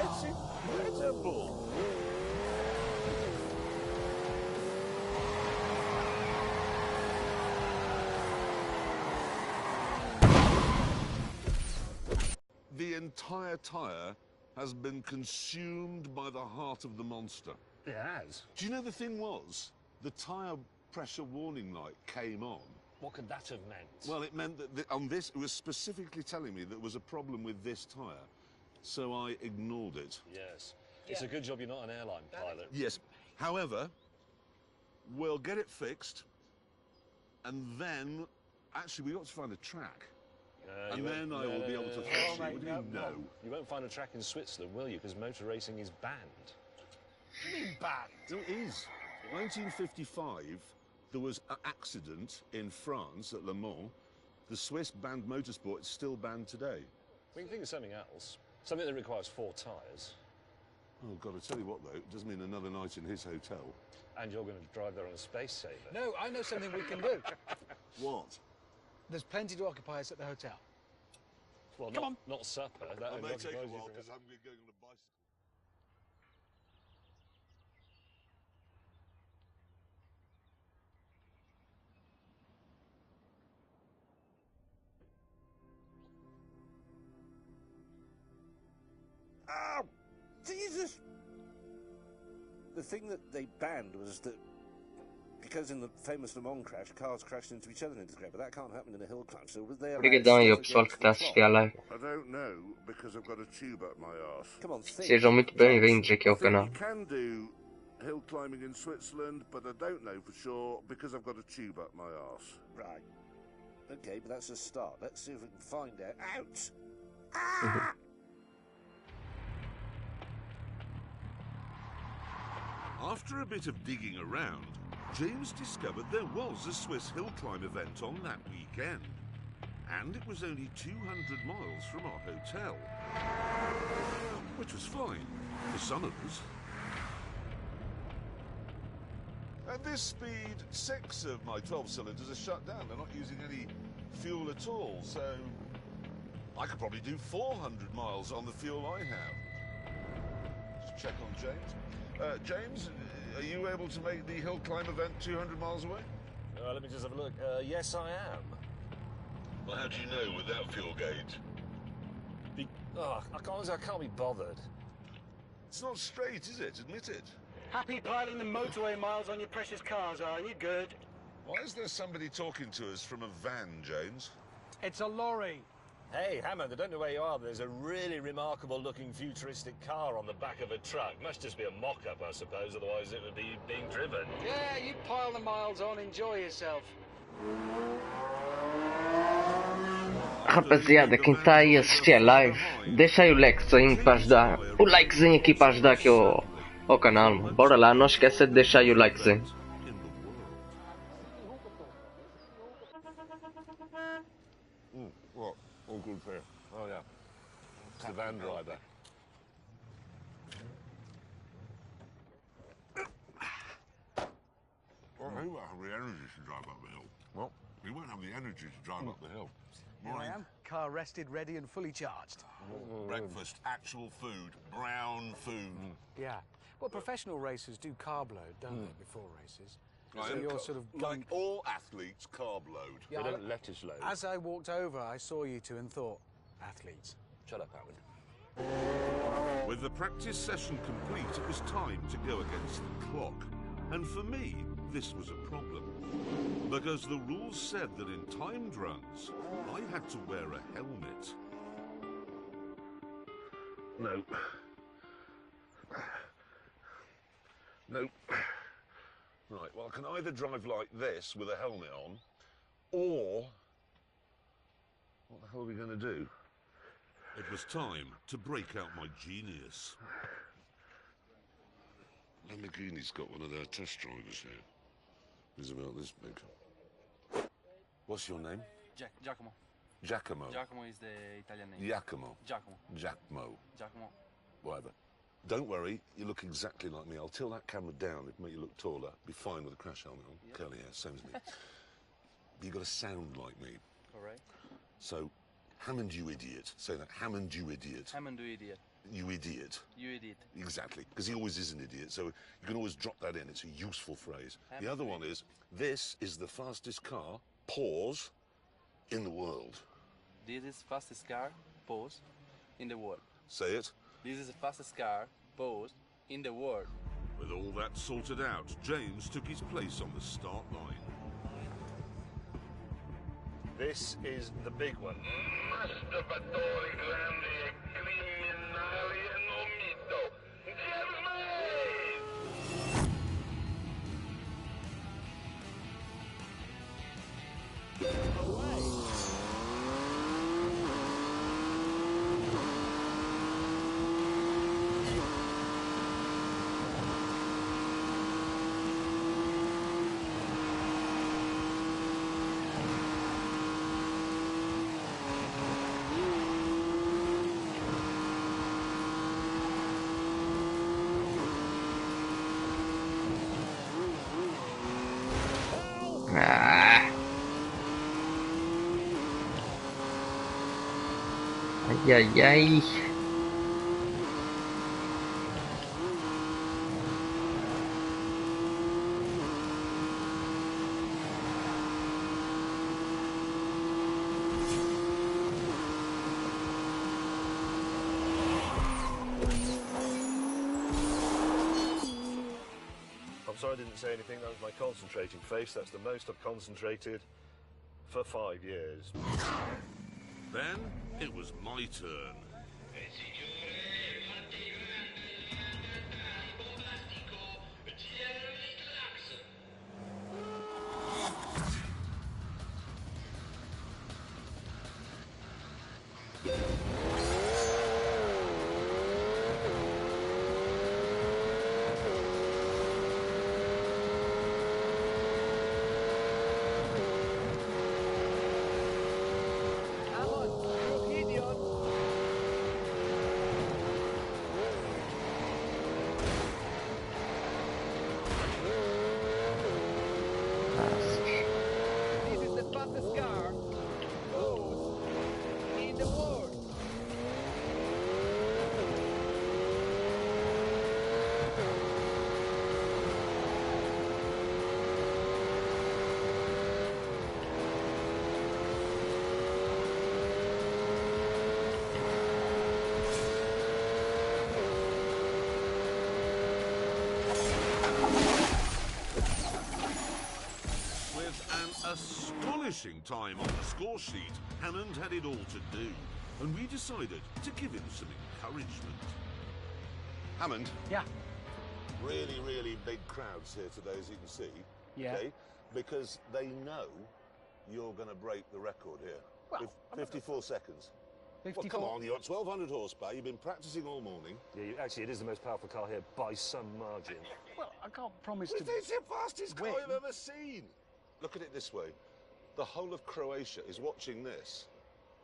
It's incredible. entire tyre has been consumed by the heart of the monster. It has. Do you know the thing was? The tyre pressure warning light came on. What could that have meant? Well, it meant that on this, it was specifically telling me that there was a problem with this tyre. So I ignored it. Yes. It's a good job you're not an airline pilot. Yes. However, we'll get it fixed. And then, actually, we got to find a track. And then I will be able to fix it. What do you know? You won't find a track in Switzerland, will you? Because motor racing is banned. What do you mean banned? It is. 1955, there was an accident in France at Le Mans. The Swiss banned motorsport. It's still banned today. We can think of something else. Something that requires 4 tyres. Oh, God, I tell you what, though, it does mean another night in his hotel. And you're going to drive there on a space saver. No, I know something we can do. What? There's plenty to occupy us at the hotel. Well, Come on. Not supper. That It may take a occupies you while for- because I'm going on a bicycle. Oh, Jesus! The thing that they banned was that because in the famous Le Mans crash, cars crashed into each other and into the ground, but that can't happen in a hill climb. So was they Obrigadão aí ao pessoal que está a assistir à live. I don't know because I've got a tube up my arse. Come on, think. Sejam muito bem-vindos aqui ao I think canal. you can do hill climbing in Switzerland, but I don't know for sure because I've got a tube up my arse. Right. Okay, but that's a start. Let's see if we can find out. Out! Ah! After a bit of digging around, James discovered there was a Swiss hill climb event on that weekend. And it was only 200 miles from our hotel. Which was fine, for some of us. At this speed, 6 of my 12 cylinders are shut down. They're not using any fuel at all, so I could probably do 400 miles on the fuel I have. Just check on James. James, are you able to make the hill climb event 200 miles away? Let me just have a look. Yes, I am. Well, how do you know without fuel gauge? I can't be bothered. It's not straight, is it? Admit it. Happy piling the motorway miles on your precious cars, are you? Good. Why is there somebody talking to us from a van, James? It's a lorry. Hey, Hammond, I don't know where you are, but there's a really remarkable-looking futuristic car on the back of a truck. Must just be a mock-up, I suppose, otherwise it would be being driven. Yeah, you pile the miles on, enjoy yourself. Rapaziada, quem está aí a assistir a live, deixa aí o likezinho para ajudar. O likezinho aqui para ajudar aqui ao canal. Bora lá, não esqueça de deixar aí o likezinho. What? All good for you. Oh, yeah. It's the van driver. Well, he won't have the energy to drive up the hill. What? He won't have the energy to drive up the hill. Here I am, car rested, ready and fully charged. Breakfast, actual food, brown food. Yeah. Well, professional racers do carb load, don't they, before races? Right, So and you're sort of like all athletes, carb load. Yeah, They don't lettuce load. As I walked over, I saw you two and thought, athletes. Shut up, Hammond. With the practice session complete, it was time to go against the clock. And for me, this was a problem. Because the rules said that in timed runs, I had to wear a helmet. No. No. Right, well, I can either drive like this with a helmet on, or... What the hell are we going to do? It was time to break out my genius. Lamborghini's got one of their test drivers here. He's about this big. What's your name? Giacomo. Giacomo. Giacomo is the Italian name. Giacomo. Giacomo. Giacomo. Whatever. Don't worry, you look exactly like me. I'll tilt that camera down, it'll make you look taller. Be fine with a crash helmet on. Yep. Curly hair, same as me. But you've got to sound like me. All right. So, Hammond, you idiot. Say that. Hammond, you idiot. Hammond, you idiot. You idiot. You idiot. Exactly, because he always is an idiot, so you can always drop that in. It's a useful phrase. Hammond, the other one is, this is the fastest car, pause, in the world. This is fastest car, pause, in the world. Say it. This is the fastest car posed in the world. With all that sorted out, James took his place on the start line. This is the big one. Ah. Ay, ay, ay. I'm sorry I didn't say anything. That was my concentrating face. That's the most I've concentrated for 5 years. Then it was my turn. This is the fastest car posed in the world. With an astonishing time on the score sheet, Hammond had it all to do, and we decided to give him some encouragement. Hammond? Yeah. Really, really big crowds here today, as you can see. Yeah. Okay? Because they know you're going to break the record here. Well, 54 seconds. 54. Well, come on, you're at 1,200 horsepower. You've been practicing all morning. Yeah, actually, it is the most powerful car here by some margin. Well, I can't promise Well, to. it's the fastest car win. I've ever seen. Look at it this way. The whole of Croatia is watching this,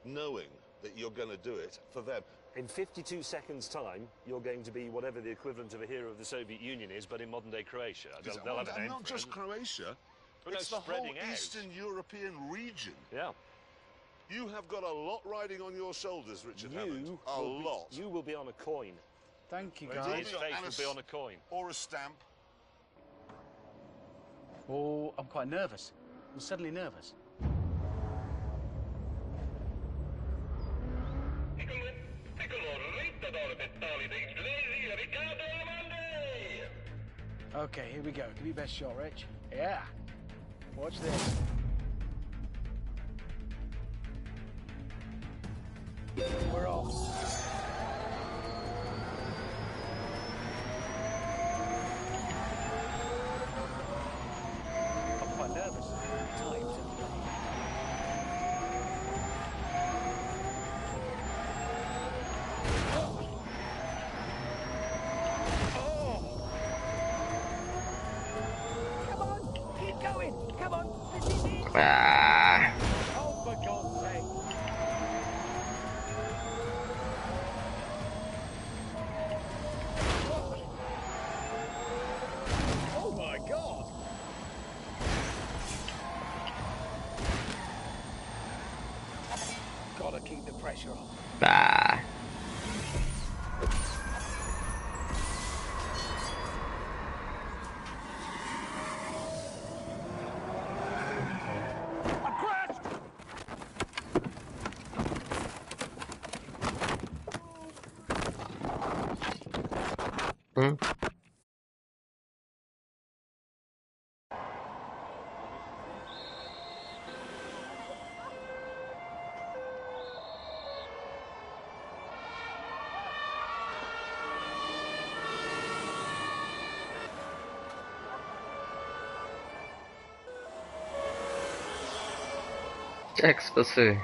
knowing that you're going to do it for them. In 52 seconds' time, you're going to be whatever the equivalent of a hero of the Soviet Union is, but in modern-day Croatia. They'll have a And name not for just it. Croatia, But no, it's the whole spreading out. Eastern European region. Yeah. You have got a lot riding on your shoulders, Richard Hammond. A lot. You will be on a coin. Thank you, His guys. face will be on a coin. Or a stamp. Oh, I'm quite nervous. I'm suddenly nervous. Okay, here we go. Give me your best shot, Rich. Yeah. Watch this. We're off. I'm quite nervous. Tight. Come on, keep going. Come on, this is it. O que é que se passou?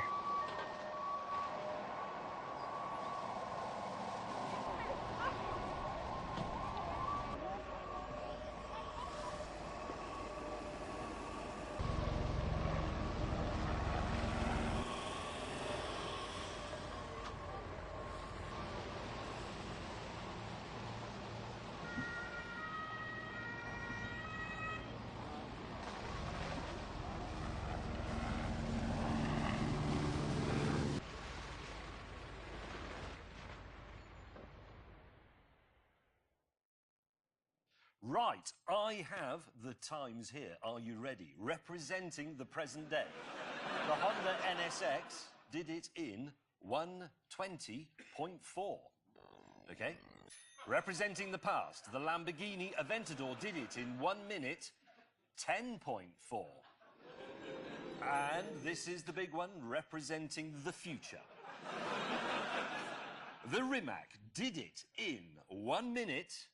Right, I have the times here. Are you ready? Representing the present day. The Honda NSX did it in 1:20.4. Okay? Representing the past, the Lamborghini Aventador did it in 1 minute 10.4. And this is the big one, representing the future. The Rimac did it in 1 minute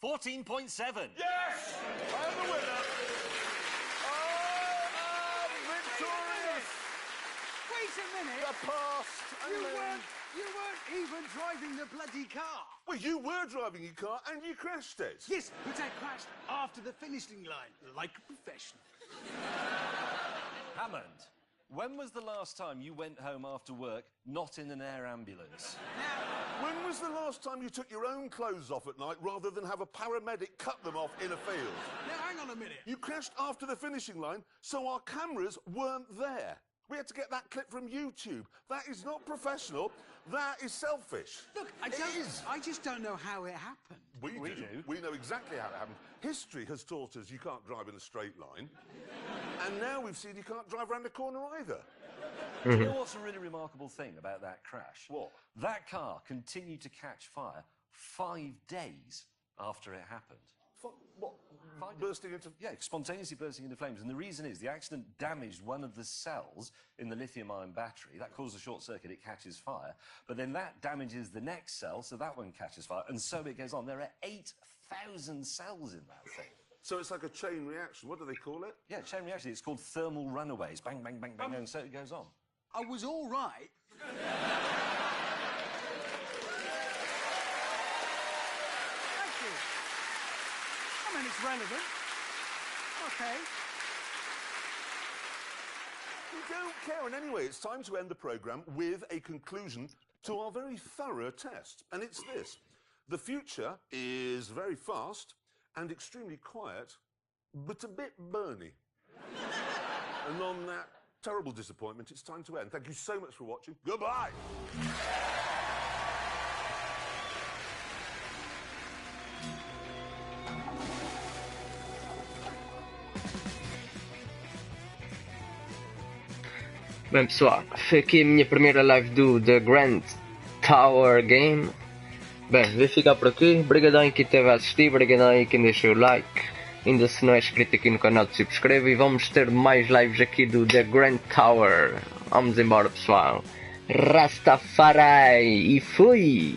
14.7. Yes! I am the winner! I am victorious! Wait a minute! The past! You weren't even driving the bloody car! Well, you were driving your car and you crashed it. Yes, but I crashed after the finishing line, like a professional. Hammond, when was the last time you went home after work not in an air ambulance? When was the last time you took your own clothes off at night rather than have a paramedic cut them off in a field? Now, hang on a minute. You crashed after the finishing line, so our cameras weren't there. We had to get that clip from YouTube. That is not professional. That is selfish. Look, I just don't know how it happened. We do. We know exactly how it happened. History has taught us you can't drive in a straight line. And now we've seen you can't drive around the corner either. Do you know what's a really remarkable thing about that crash? What? That car continued to catch fire 5 days after it happened. What? Bursting into... Yeah, spontaneously bursting into flames. And the reason is the accident damaged one of the cells in the lithium-ion battery. That causes a short circuit, it catches fire. But then that damages the next cell, so that one catches fire. And so it goes on. There are 8,000 cells in that thing. So it's like a chain reaction. What do they call it? Yeah, chain reaction. It's called thermal runaways. Bang, bang, bang, bang, and so it goes on. I was all right. Thank you. I mean, it's relevant. Okay. We don't care. And anyway, it's time to end the programme with a conclusion to our very thorough test. And it's this. The future is very fast and extremely quiet, but a bit burny. And on that terrible disappointment, it's time to end. Thank you so much for watching. Goodbye! Bem pessoal, foi aqui a minha primeira live do The Grand Tower Game. Bem, vou ficar por aqui. Obrigadão em quem esteve a assistir, obrigadão em quem deixou o like. Ainda se não é inscrito aqui no canal, se subscreve. E vamos ter mais lives aqui do The Grand Tower. Vamos embora pessoal. Rastafari e fui!